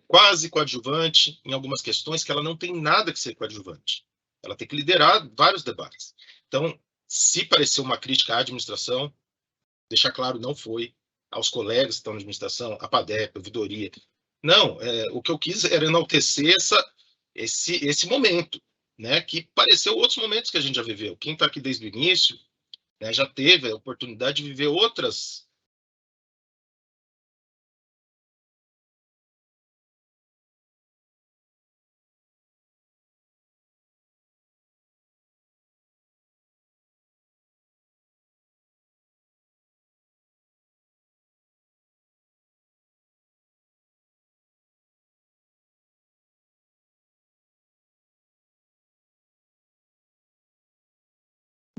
quase coadjuvante em algumas questões que ela não tem nada que ser coadjuvante. Ela tem que liderar vários debates. Então, se pareceu uma crítica à administração, deixar claro, não foi aos colegas que estão na administração, a PADEP, a ouvidoria. Não, o que eu quis era enaltecer esse momento, né, que pareceu outros momentos que a gente já viveu. Quem está aqui desde o início, né, já teve a oportunidade de viver outras.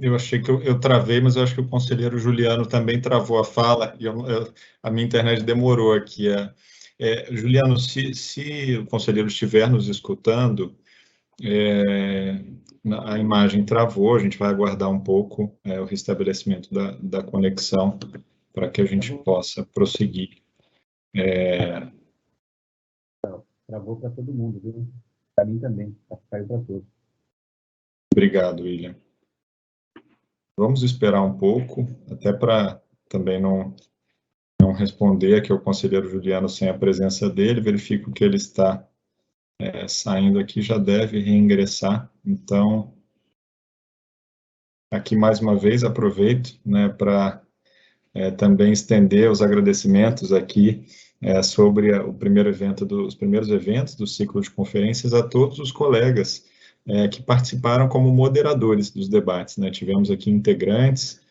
Eu achei que eu travei, mas eu acho que o conselheiro Juliano também travou a fala, e a minha internet demorou aqui. Juliano, se o conselheiro estiver nos escutando, a imagem travou, a gente vai aguardar um pouco o restabelecimento da conexão para que a gente possa prosseguir.
Travou para todo mundo, viu? Para mim também, caiu para todos.
Obrigado, William. Vamos esperar um pouco, até para também não responder aqui ao conselheiro Juliano sem a presença dele. Verifico que ele está saindo aqui, já deve reingressar. Então, aqui mais uma vez aproveito, né, para também estender os agradecimentos aqui sobre os primeiros eventos do ciclo de conferências a todos os colegas que participaram como moderadores dos debates, né? Tivemos aqui integrantes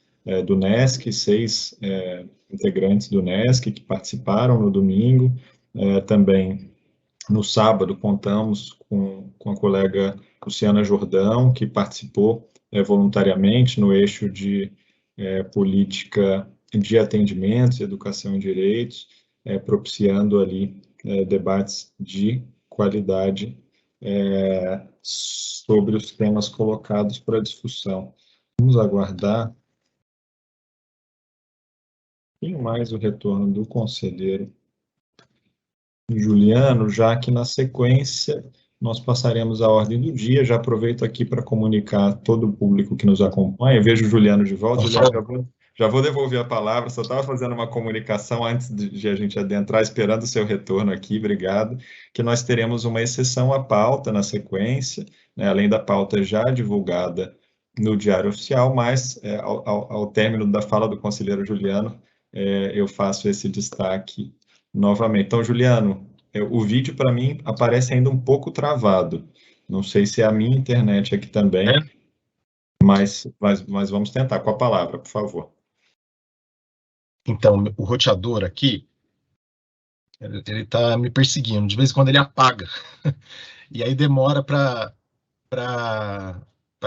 do NESC, 6 integrantes do NESC que participaram no domingo, também no sábado contamos com a colega Luciana Jordão, que participou voluntariamente no eixo de política de atendimentos, educação e direitos, propiciando ali debates de qualidade sobre os temas colocados para discussão. Vamos aguardar mais o retorno do conselheiro Juliano, já que na sequência nós passaremos a ordem do dia. Já aproveito aqui para comunicar a todo o público que nos acompanha. Eu vejo o Juliano de volta. Juliano, já vou devolver a palavra, só estava fazendo uma comunicação antes de a gente adentrar, esperando o seu retorno aqui, obrigado, que nós teremos uma exceção à pauta na sequência, né, além da pauta já divulgada no Diário Oficial, mas ao término da fala do conselheiro Juliano, eu faço esse destaque novamente. Então, Juliano, o vídeo para mim aparece ainda um pouco travado, não sei se é a minha internet aqui também, mas vamos tentar. Com a palavra, por favor.
Então, o roteador aqui, ele está me perseguindo. De vez em quando ele apaga. E aí demora para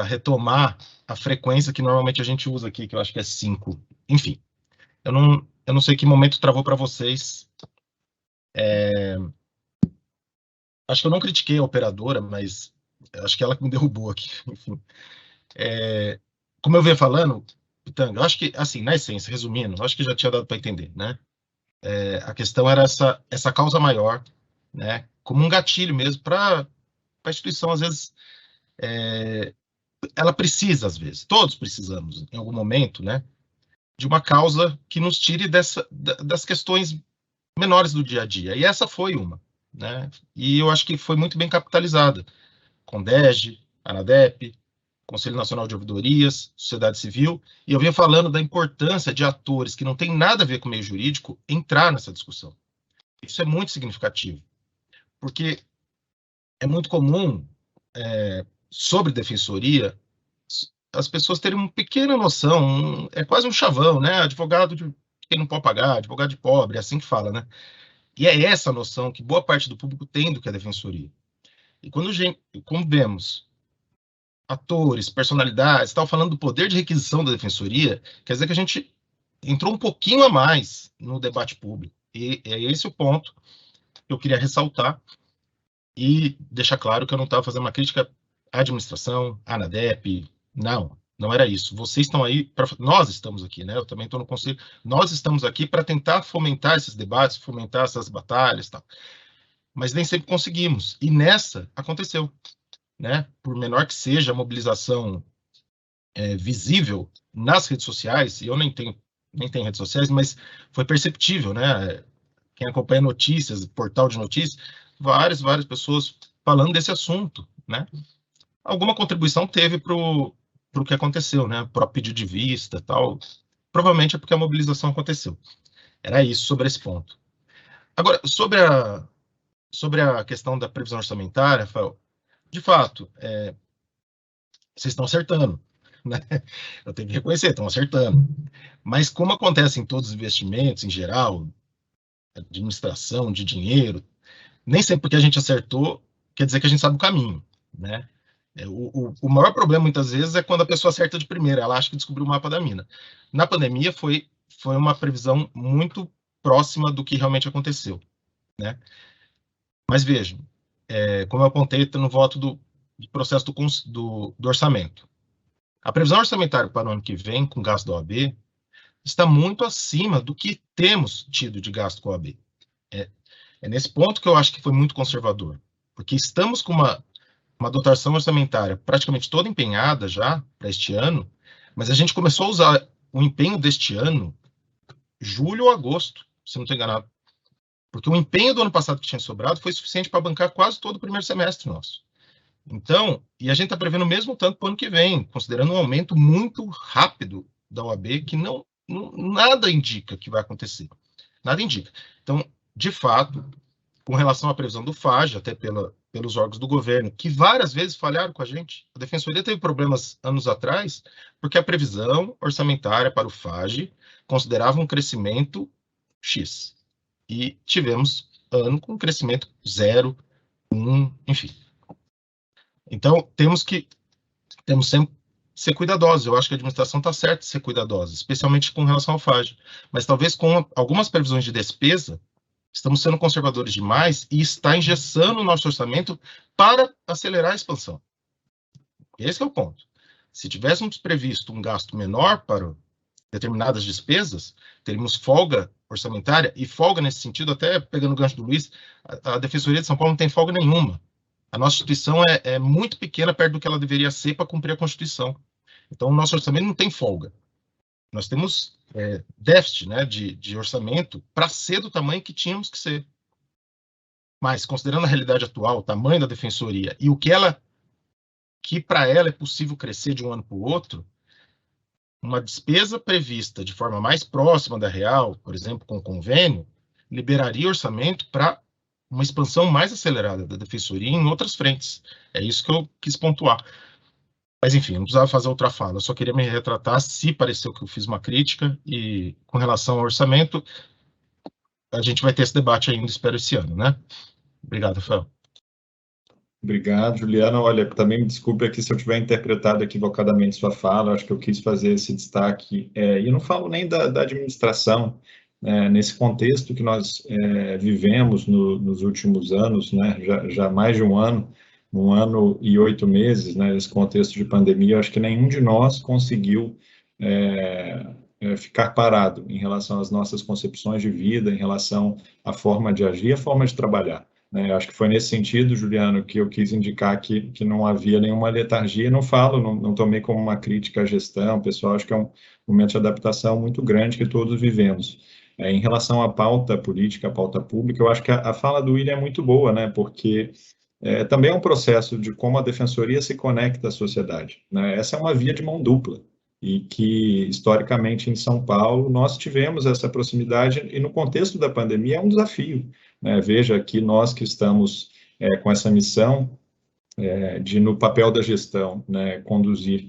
retomar a frequência que normalmente a gente usa aqui, que eu acho que é 5. Enfim, eu não sei que momento travou para vocês. Acho que eu não critiquei a operadora, mas acho que ela que me derrubou aqui. Enfim. Como eu venho falando, Pitanga, eu acho que, assim, na essência, resumindo, acho que já tinha dado para entender, né? A questão era essa causa maior, né? Como um gatilho mesmo para a instituição, às vezes, ela precisa, às vezes, todos precisamos, em algum momento, né? De uma causa que nos tire das questões menores do dia a dia. E essa foi uma, né? E eu acho que foi muito bem capitalizada. CONDEG, ANADEP, Conselho Nacional de Ouvidorias, sociedade civil, e eu vinha falando da importância de atores que não têm nada a ver com o meio jurídico entrar nessa discussão. Isso é muito significativo, porque é muito comum, sobre defensoria, as pessoas terem uma pequena noção, é quase um chavão, né? Advogado de quem não pode pagar, advogado de pobre, é assim que fala, né? E é essa noção que boa parte do público tem do que é defensoria. E quando vemos atores, personalidades, estava falando do poder de requisição da defensoria, quer dizer que a gente entrou um pouquinho a mais no debate público. E é esse o ponto que eu queria ressaltar e deixar claro que eu não estava fazendo uma crítica à administração, à ANADEP, não era isso. Vocês estão aí, nós estamos aqui, né? Eu também estou no conselho, nós estamos aqui para tentar fomentar esses debates, fomentar essas batalhas, tal. Mas nem sempre conseguimos. E nessa aconteceu, né? Por menor que seja a mobilização visível nas redes sociais, e eu nem tenho redes sociais, mas foi perceptível, né? Quem acompanha notícias, portal de notícias, várias pessoas falando desse assunto, né? Alguma contribuição teve para o que aconteceu, né? Para o pedido de vista, tal. Provavelmente é porque a mobilização aconteceu. Era isso sobre esse ponto. Agora, sobre a questão da previsão orçamentária, Rafael, de fato, vocês estão acertando, né? Eu tenho que reconhecer, estão acertando. Mas como acontece em todos os investimentos, em geral, administração de dinheiro, nem sempre porque a gente acertou quer dizer que a gente sabe o caminho, né? O maior problema, muitas vezes, é quando a pessoa acerta de primeira, ela acha que descobriu o mapa da mina. Na pandemia, foi uma previsão muito próxima do que realmente aconteceu, né? Mas vejam, como eu apontei no voto do processo do orçamento. A previsão orçamentária para o ano que vem, com gasto da OAB, está muito acima do que temos tido de gasto com a OAB. É nesse ponto que eu acho que foi muito conservador, porque estamos com uma dotação orçamentária praticamente toda empenhada já para este ano, mas a gente começou a usar o empenho deste ano julho ou agosto, se não estou enganado. Porque o empenho do ano passado que tinha sobrado foi suficiente para bancar quase todo o primeiro semestre nosso. Então, e a gente está prevendo o mesmo tanto para o ano que vem, considerando um aumento muito rápido da OAB, que nada indica que vai acontecer. Nada indica. Então, de fato, com relação à previsão do FAGE, até pelos órgãos do governo, que várias vezes falharam com a gente, a Defensoria teve problemas anos atrás, porque a previsão orçamentária para o FAGE considerava um crescimento X. E tivemos ano com crescimento 0, 1, enfim. Então, temos sempre ser cuidadosos. Eu acho que a administração está certa de ser cuidadosa, especialmente com relação ao FAGE. Mas talvez com algumas previsões de despesa, estamos sendo conservadores demais e está engessando o nosso orçamento para acelerar a expansão. Esse é o ponto. Se tivéssemos previsto um gasto menor para determinadas despesas, teríamos folga orçamentária, e folga nesse sentido, até pegando o gancho do Luiz, a Defensoria de São Paulo não tem folga nenhuma. A nossa instituição é muito pequena perto do que ela deveria ser para cumprir a Constituição. Então, o nosso orçamento não tem folga. Nós temos déficit, né, de orçamento para ser do tamanho que tínhamos que ser. Mas, considerando a realidade atual, o tamanho da Defensoria e que para ela é possível crescer de um ano para o outro, uma despesa prevista de forma mais próxima da real, por exemplo, com o convênio, liberaria orçamento para uma expansão mais acelerada da Defensoria em outras frentes. É isso que eu quis pontuar. Mas, enfim, não precisava fazer outra fala. Eu só queria me retratar se pareceu que eu fiz uma crítica. E, com relação ao orçamento, a gente vai ter esse debate ainda, espero, esse ano, né? Obrigado, Rafael.
Obrigado, Juliana. Olha, também me desculpe aqui se eu tiver interpretado equivocadamente sua fala, acho que eu quis fazer esse destaque, e eu não falo nem da administração, nesse contexto que nós vivemos nos últimos anos, né, já mais de um ano e 8 meses, né, nesse contexto de pandemia, eu acho que nenhum de nós conseguiu ficar parado em relação às nossas concepções de vida, em relação à forma de agir, à forma de trabalhar. Acho que foi nesse sentido, Juliano, que eu quis indicar que não havia nenhuma letargia. Não falo, não tomei como uma crítica à gestão, pessoal, acho que é um momento de adaptação muito grande que todos vivemos. Em relação à pauta política, à pauta pública, eu acho que a fala do William é muito boa, né, porque também é um processo de como a defensoria se conecta à sociedade, né? Essa é uma via de mão dupla, e que, historicamente, em São Paulo, nós tivemos essa proximidade, e no contexto da pandemia é um desafio, né? Veja que nós que estamos com essa missão de, no papel da gestão, né, conduzir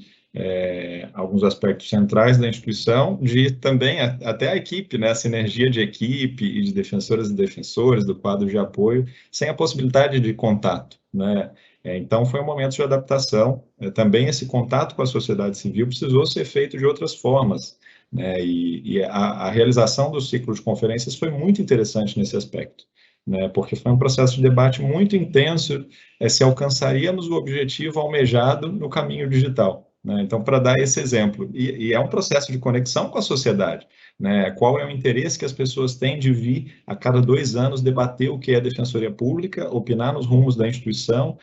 alguns aspectos centrais da instituição, de também até a equipe, né, a sinergia de equipe e de defensoras e defensores do quadro de apoio, sem a possibilidade de contato, né? Então, foi um momento de adaptação. Também esse contato com a sociedade civil precisou ser feito de outras formas, né? E a realização do ciclo de conferências foi muito interessante nesse aspecto, né? Porque foi um processo de debate muito intenso, se alcançaríamos o objetivo almejado no caminho digital, né? Então, para dar esse exemplo, e é um processo de conexão com a sociedade, né? Qual é o interesse que as pessoas têm de vir a cada 2 anos debater o que é a defensoria pública, opinar nos rumos da instituição,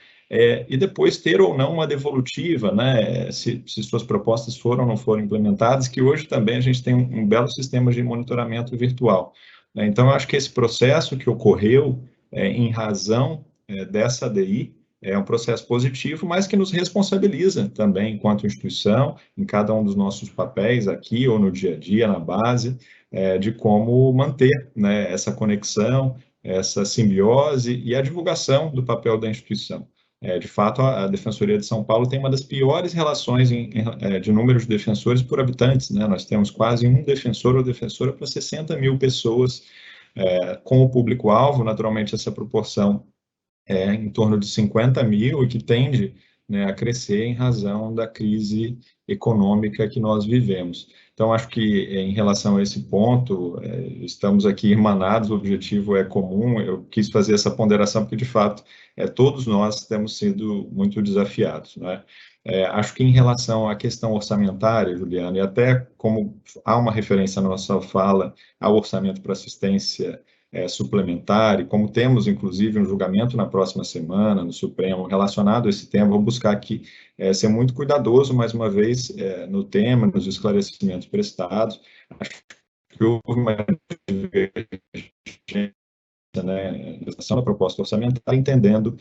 e depois ter ou não uma devolutiva, né, se suas propostas foram ou não foram implementadas, que hoje também a gente tem um belo sistema de monitoramento virtual, né? Então, eu acho que esse processo que ocorreu em razão dessa ADI é um processo positivo, mas que nos responsabiliza também, enquanto instituição, em cada um dos nossos papéis aqui ou no dia a dia, na base, de como manter, né, essa conexão, essa simbiose e a divulgação do papel da instituição. De fato, a Defensoria de São Paulo tem uma das piores relações de número de defensores por habitantes, né? Nós temos quase um defensor ou defensora para 60 mil pessoas, com o público-alvo, naturalmente, essa proporção em torno de 50 mil, e que tende, né, a crescer em razão da crise econômica que nós vivemos. Então, acho que em relação a esse ponto, estamos aqui irmanados, o objetivo é comum. Eu quis fazer essa ponderação porque, de fato, todos nós temos sido muito desafiados, né? Acho que em relação à questão orçamentária, Juliana, e até como há uma referência na nossa fala ao orçamento para assistência suplementar, e como temos, inclusive, um julgamento na próxima semana no Supremo relacionado a esse tema, vou buscar aqui ser muito cuidadoso, mais uma vez, no tema, nos esclarecimentos prestados. Acho que houve uma divergência, né, da proposta orçamentária, entendendo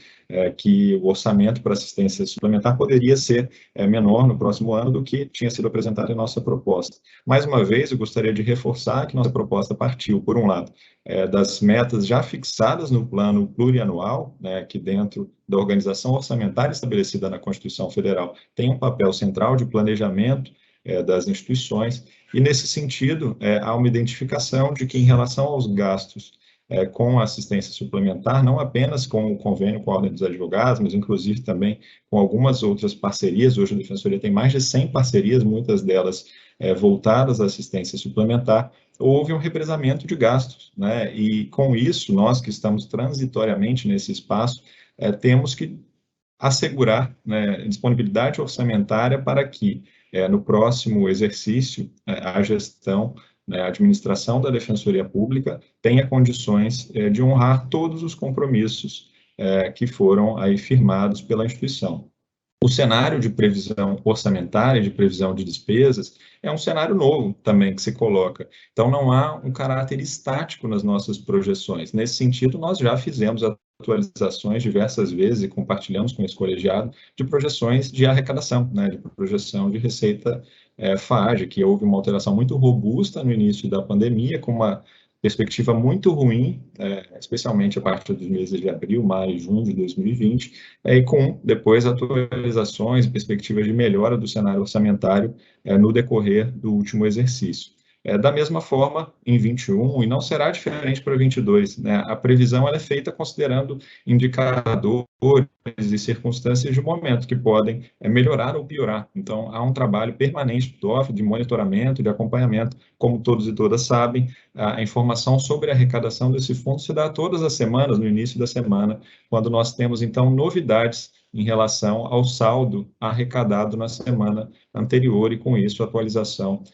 que o orçamento para assistência suplementar poderia ser menor no próximo ano do que tinha sido apresentado em nossa proposta. Mais uma vez, eu gostaria de reforçar que nossa proposta partiu, por um lado, das metas já fixadas no plano plurianual, né, que dentro da organização orçamentária estabelecida na Constituição Federal tem um papel central de planejamento das instituições, e nesse sentido, há uma identificação de que, em relação aos gastos com assistência suplementar, não apenas com o convênio com a Ordem dos Advogados, mas inclusive também com algumas outras parcerias. Hoje a Defensoria tem mais de 100 parcerias, muitas delas voltadas à assistência suplementar. Houve um represamento de gastos, né? E com isso, nós que estamos transitoriamente nesse espaço, temos que assegurar, né, disponibilidade orçamentária para que, no próximo exercício, a gestão, a administração da Defensoria Pública tenha condições de honrar todos os compromissos que foram aí firmados pela instituição. O cenário de previsão orçamentária, de previsão de despesas, é um cenário novo também que se coloca. Então, não há um caráter estático nas nossas projeções. Nesse sentido, nós já fizemos atualizações diversas vezes e compartilhamos com esse colegiado de projeções de arrecadação, né, de projeção de receita FAAD, que houve uma alteração muito robusta no início da pandemia, com uma perspectiva muito ruim, especialmente a partir dos meses de abril, maio e junho de 2020, e com depois atualizações e perspectivas de melhora do cenário orçamentário no decorrer do último exercício. Da mesma forma, em 21, e não será diferente para 22, né? A previsão ela é feita considerando indicadores e circunstâncias de momento que podem melhorar ou piorar. Então, há um trabalho permanente do DOF, de monitoramento, de acompanhamento. Como todos e todas sabem, a informação sobre a arrecadação desse fundo se dá todas as semanas, no início da semana, quando nós temos, então, novidades em relação ao saldo arrecadado na semana anterior e, com isso, a atualização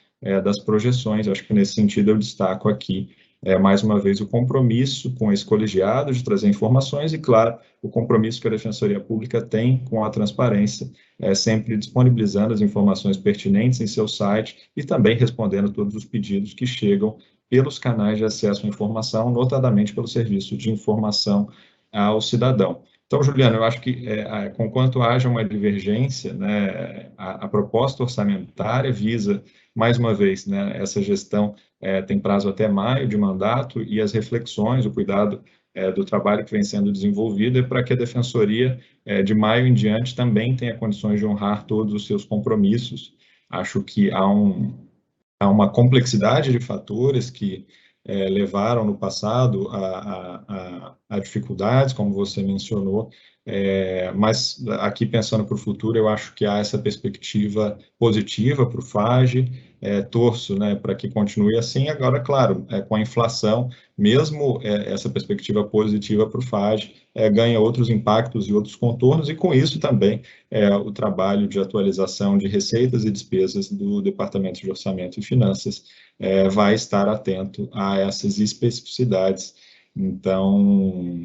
das projeções. Acho que, nesse sentido, eu destaco aqui, mais uma vez, o compromisso com esse colegiado de trazer informações e, claro, o compromisso que a Defensoria Pública tem com a transparência, sempre disponibilizando as informações pertinentes em seu site e também respondendo todos os pedidos que chegam pelos canais de acesso à informação, notadamente pelo Serviço de Informação ao Cidadão. Então, Juliano, eu acho que, conquanto haja uma divergência, né, a proposta orçamentária visa, mais uma vez, né, essa gestão tem prazo até maio de mandato, e as reflexões, o cuidado do trabalho que vem sendo desenvolvido é para que a Defensoria, de maio em diante, também tenha condições de honrar todos os seus compromissos. Acho que há uma complexidade de fatores que levaram no passado a dificuldades, como você mencionou, mas aqui pensando para o futuro, eu acho que há essa perspectiva positiva para o FAGE, torço, né, para que continue assim. Agora, claro, com a inflação, mesmo essa perspectiva positiva para o FAGE ganha outros impactos e outros contornos, e com isso também o trabalho de atualização de receitas e despesas do Departamento de Orçamento e Finanças vai estar atento a essas especificidades. Então,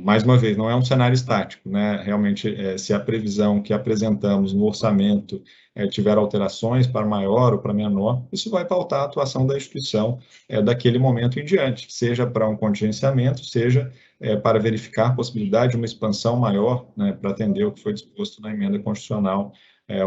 mais uma vez, não é um cenário estático, né? Realmente, se a previsão que apresentamos no orçamento tiver alterações para maior ou para menor, isso vai pautar a atuação da instituição daquele momento em diante, seja para um contingenciamento, seja para verificar a possibilidade de uma expansão maior, né, para atender o que foi disposto na emenda constitucional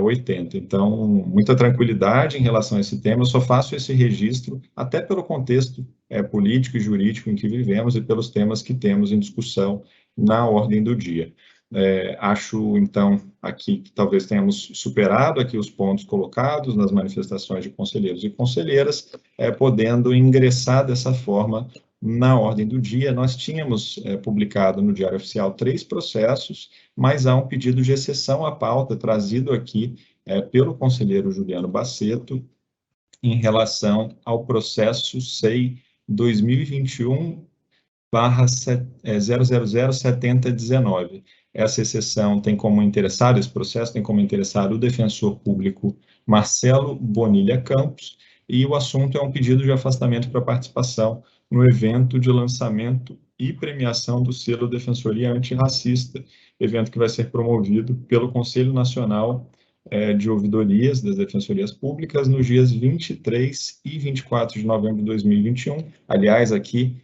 80. Então, muita tranquilidade em relação a esse tema. Eu só faço esse registro até pelo contexto político e jurídico em que vivemos e pelos temas que temos em discussão na ordem do dia. Acho, então, aqui que talvez tenhamos superado aqui os pontos colocados nas manifestações de conselheiros e conselheiras, podendo ingressar dessa forma na ordem do dia. Nós tínhamos publicado no Diário Oficial 3 processos, mas há um pedido de exceção à pauta trazido aqui pelo conselheiro Juliano Bassetto em relação ao processo SEI 2021/0007019. Essa exceção tem como interessado, esse processo tem como interessado o defensor público Marcelo Bonilha Campos, e o assunto é um pedido de afastamento para participação no evento de lançamento e premiação do selo Defensoria Antirracista, evento que vai ser promovido pelo Conselho Nacional de Ouvidorias das Defensorias Públicas nos dias 23 e 24 de novembro de 2021. Aliás, aqui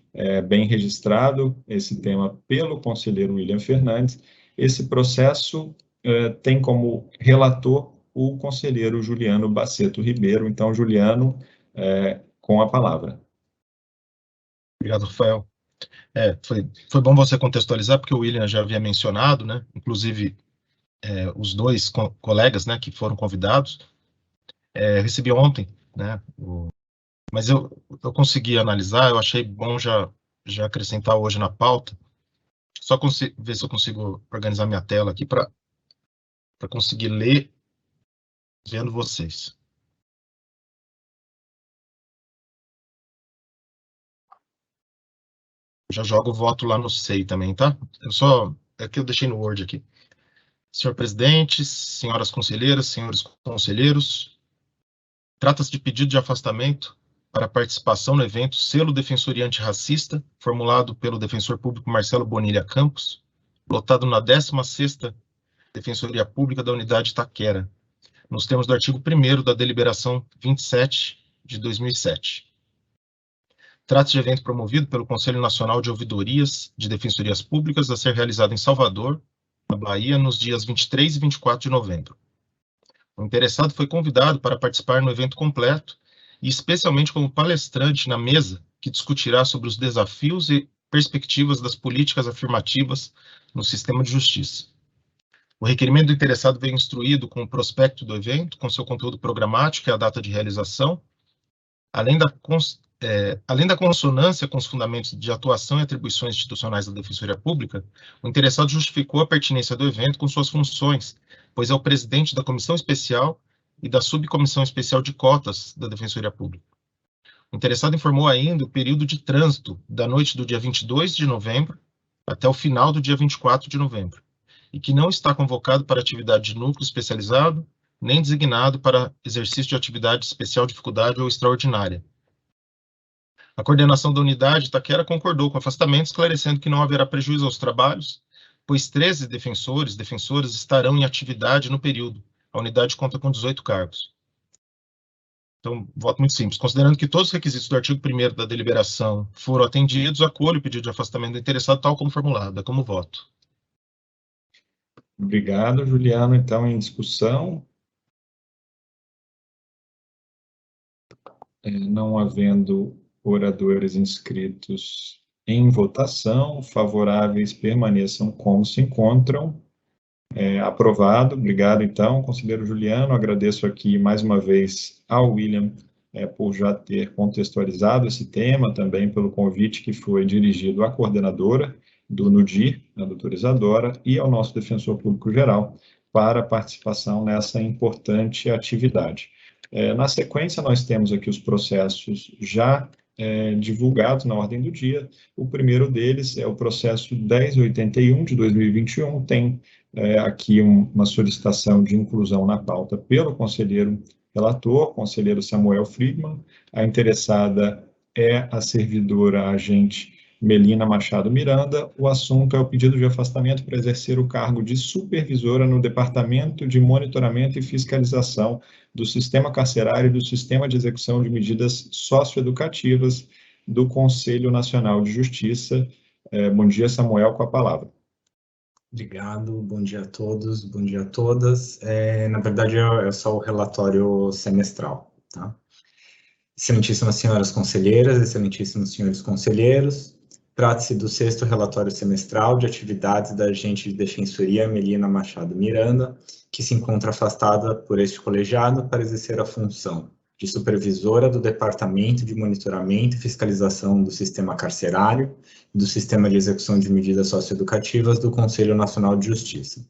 bem registrado esse tema pelo conselheiro William Fernandes. Esse processo tem como relator o conselheiro Juliano Bassetto Ribeiro. Então, Juliano, com a palavra.
Obrigado, Rafael. Foi bom você contextualizar, porque o William já havia mencionado, né? Inclusive, os dois colegas, né, que foram convidados, recebi ontem, né? Mas eu consegui analisar, eu achei bom já acrescentar hoje na pauta. Só ver se eu consigo organizar minha tela aqui para conseguir ler vendo vocês. Já jogo o voto lá no SEI também, tá? Aqui eu deixei no Word aqui. Senhor presidente, senhoras conselheiras, senhores conselheiros, trata-se de pedido de afastamento para participação no evento Selo Defensoria Antirracista, formulado pelo defensor público Marcelo Bonilha Campos, lotado na 16ª Defensoria Pública da Unidade Itaquera, nos termos do artigo 1º da Deliberação 27 de 2007. Trata-se de evento promovido pelo Conselho Nacional de Ouvidorias de Defensorias Públicas a ser realizado em Salvador, na Bahia, nos dias 23 e 24 de novembro. O interessado foi convidado para participar no evento completo e especialmente como palestrante na mesa que discutirá sobre os desafios e perspectivas das políticas afirmativas no sistema de justiça. O requerimento do interessado vem instruído com o prospecto do evento, com seu conteúdo programático e a data de realização, além da consonância com os fundamentos de atuação e atribuições institucionais da Defensoria Pública, o interessado justificou a pertinência do evento com suas funções, pois é o presidente da Comissão Especial e da Subcomissão Especial de Cotas da Defensoria Pública. O interessado informou ainda o período de trânsito da noite do dia 22 de novembro até o final do dia 24 de novembro, e que não está convocado para atividade de núcleo especializado, nem designado para exercício de atividade de especial dificuldade ou extraordinária. A coordenação da unidade Itaquera concordou com o afastamento, esclarecendo que não haverá prejuízo aos trabalhos, pois 13 defensoras estarão em atividade no período. A unidade conta com 18 cargos. Então, voto muito simples. Considerando que todos os requisitos do artigo 1º da deliberação foram atendidos, acolho o pedido de afastamento do interessado tal como formulado. É como voto.
Obrigado, Juliano. Então, em discussão, não havendo oradores inscritos em votação, favoráveis permaneçam como se encontram. Aprovado. Obrigado, então, conselheiro Juliano. Agradeço aqui mais uma vez ao William por já ter contextualizado esse tema, também pelo convite que foi dirigido à coordenadora do NUDI, a doutora Isadora, e ao nosso defensor público geral, para a participação nessa importante atividade. Na sequência, nós temos aqui os processos já divulgados na ordem do dia. O primeiro deles é o processo 1081 de 2021, tem aqui uma solicitação de inclusão na pauta pelo conselheiro relator, conselheiro Samuel Friedman. A interessada é a servidora agente Melina Machado Miranda. O assunto é o pedido de afastamento para exercer o cargo de supervisora no Departamento de Monitoramento e Fiscalização do Sistema Carcerário e do Sistema de Execução de Medidas Socioeducativas do Conselho Nacional de Justiça. Bom dia, Samuel, com a palavra.
Obrigado, bom dia a todos, bom dia a todas. Na verdade, é só o relatório semestral, tá? Excelentíssimas senhoras conselheiras, excelentíssimos senhores conselheiros, trata-se do 6º relatório semestral de atividades da agente de defensoria Melina Machado Miranda, que se encontra afastada por este colegiado para exercer a função de supervisora do Departamento de Monitoramento e Fiscalização do Sistema Carcerário e do Sistema de Execução de Medidas Socioeducativas do Conselho Nacional de Justiça.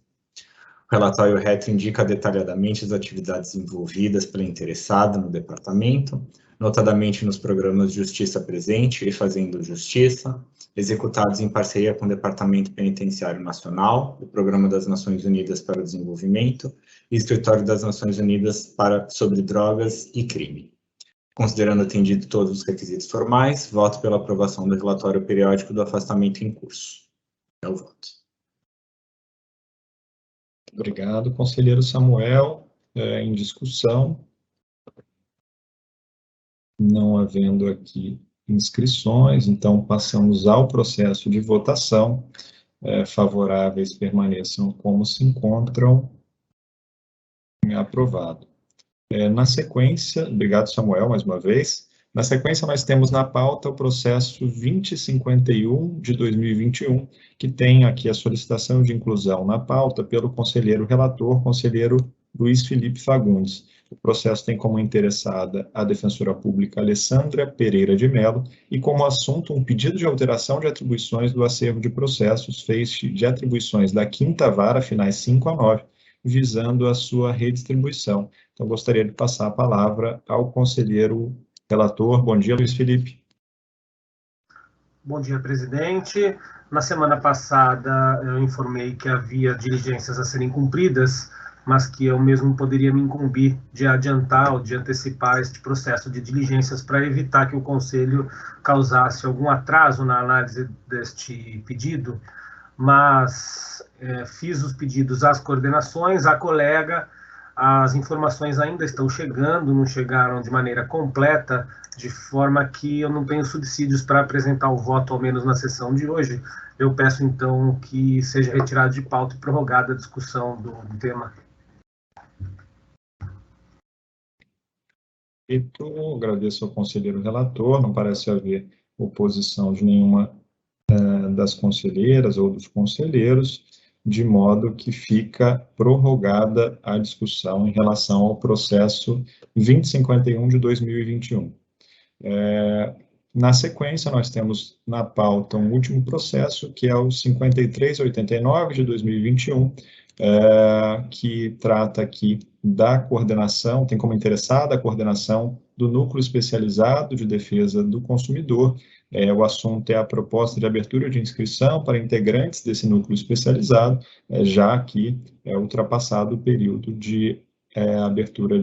O relatório reto indica detalhadamente as atividades envolvidas pela interessada no departamento, notadamente nos programas Justiça Presente e Fazendo Justiça, executados em parceria com o Departamento Penitenciário Nacional, o Programa das Nações Unidas para o Desenvolvimento e o Escritório das Nações Unidas sobre Drogas e Crime. Considerando atendido todos os requisitos formais, voto pela aprovação do relatório periódico do afastamento em curso. É o voto.
Obrigado, conselheiro Samuel. Em discussão, não havendo aqui inscrições, então passamos ao processo de votação. Favoráveis permaneçam como se encontram. Aprovado. Na sequência, obrigado, Samuel, mais uma vez. Na sequência, nós temos na pauta o processo 2051 de 2021, que tem aqui a solicitação de inclusão na pauta pelo conselheiro relator, conselheiro Luiz Felipe Fagundes. O processo tem como interessada a defensora pública Alessandra Pereira de Mello e como assunto um pedido de alteração de atribuições do acervo de processos, feixe de atribuições da 5ª Vara, finais 5 a 9, visando a sua redistribuição. Então, gostaria de passar a palavra ao conselheiro relator. Bom dia, Luiz Felipe.
Bom dia, presidente. Na semana passada, eu informei que havia diligências a serem cumpridas, mas que eu mesmo poderia me incumbir de adiantar ou de antecipar este processo de diligências para evitar que o Conselho causasse algum atraso na análise deste pedido, mas fiz os pedidos às coordenações, à colega. As informações ainda estão chegando, não chegaram de maneira completa, de forma que eu não tenho subsídios para apresentar o voto, ao menos na sessão de hoje. Eu peço, então, que seja retirado de pauta e prorrogada a discussão do tema.
Agradeço ao conselheiro relator, não parece haver oposição de nenhuma das conselheiras ou dos conselheiros, de modo que fica prorrogada a discussão em relação ao processo 2051 de 2021. Na sequência, nós temos na pauta um último processo, que é o 5389 de 2021, que trata aqui da coordenação, tem como interessada a coordenação do Núcleo Especializado de Defesa do Consumidor. O assunto é a proposta de abertura de inscrição para integrantes desse núcleo especializado, já que é ultrapassado o período de abertura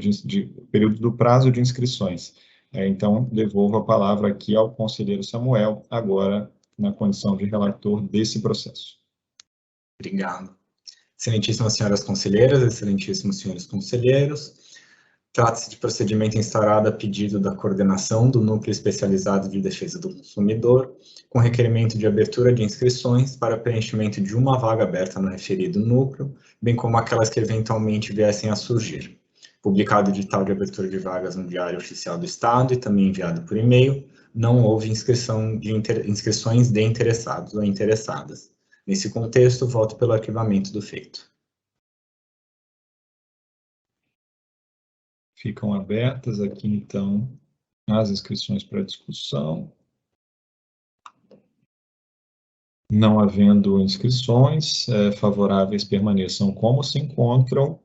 período do prazo de inscrições. Então, devolvo a palavra aqui ao conselheiro Samuel, agora na condição de relator desse processo.
Obrigado. Excelentíssimas senhoras conselheiras, excelentíssimos senhores conselheiros, trata-se de procedimento instaurado a pedido da coordenação do Núcleo Especializado de Defesa do Consumidor, com requerimento de abertura de inscrições para preenchimento de uma vaga aberta no referido núcleo, bem como aquelas que eventualmente viessem a surgir. Publicado o edital de abertura de vagas no Diário Oficial do Estado e também enviado por e-mail, não houve inscrições de interessados ou interessadas. Nesse contexto, voto pelo arquivamento do feito.
Ficam abertas aqui, então, as inscrições para discussão. Não havendo inscrições, favoráveis permaneçam como se encontram.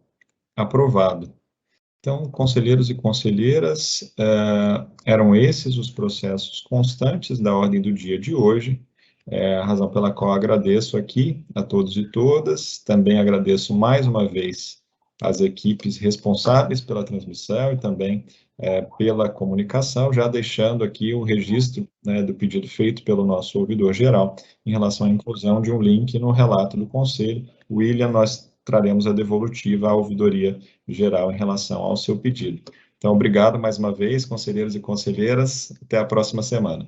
Aprovado. Então, conselheiros e conselheiras, eram esses os processos constantes da ordem do dia de hoje, a razão pela qual agradeço aqui a todos e todas, também agradeço mais uma vez as equipes responsáveis pela transmissão e também pela comunicação, já deixando aqui o registro, né, do pedido feito pelo nosso ouvidor-geral em relação à inclusão de um link no relato do Conselho. William, nós traremos a devolutiva à ouvidoria geral em relação ao seu pedido. Então, obrigado mais uma vez, conselheiros e conselheiras. Até a próxima semana.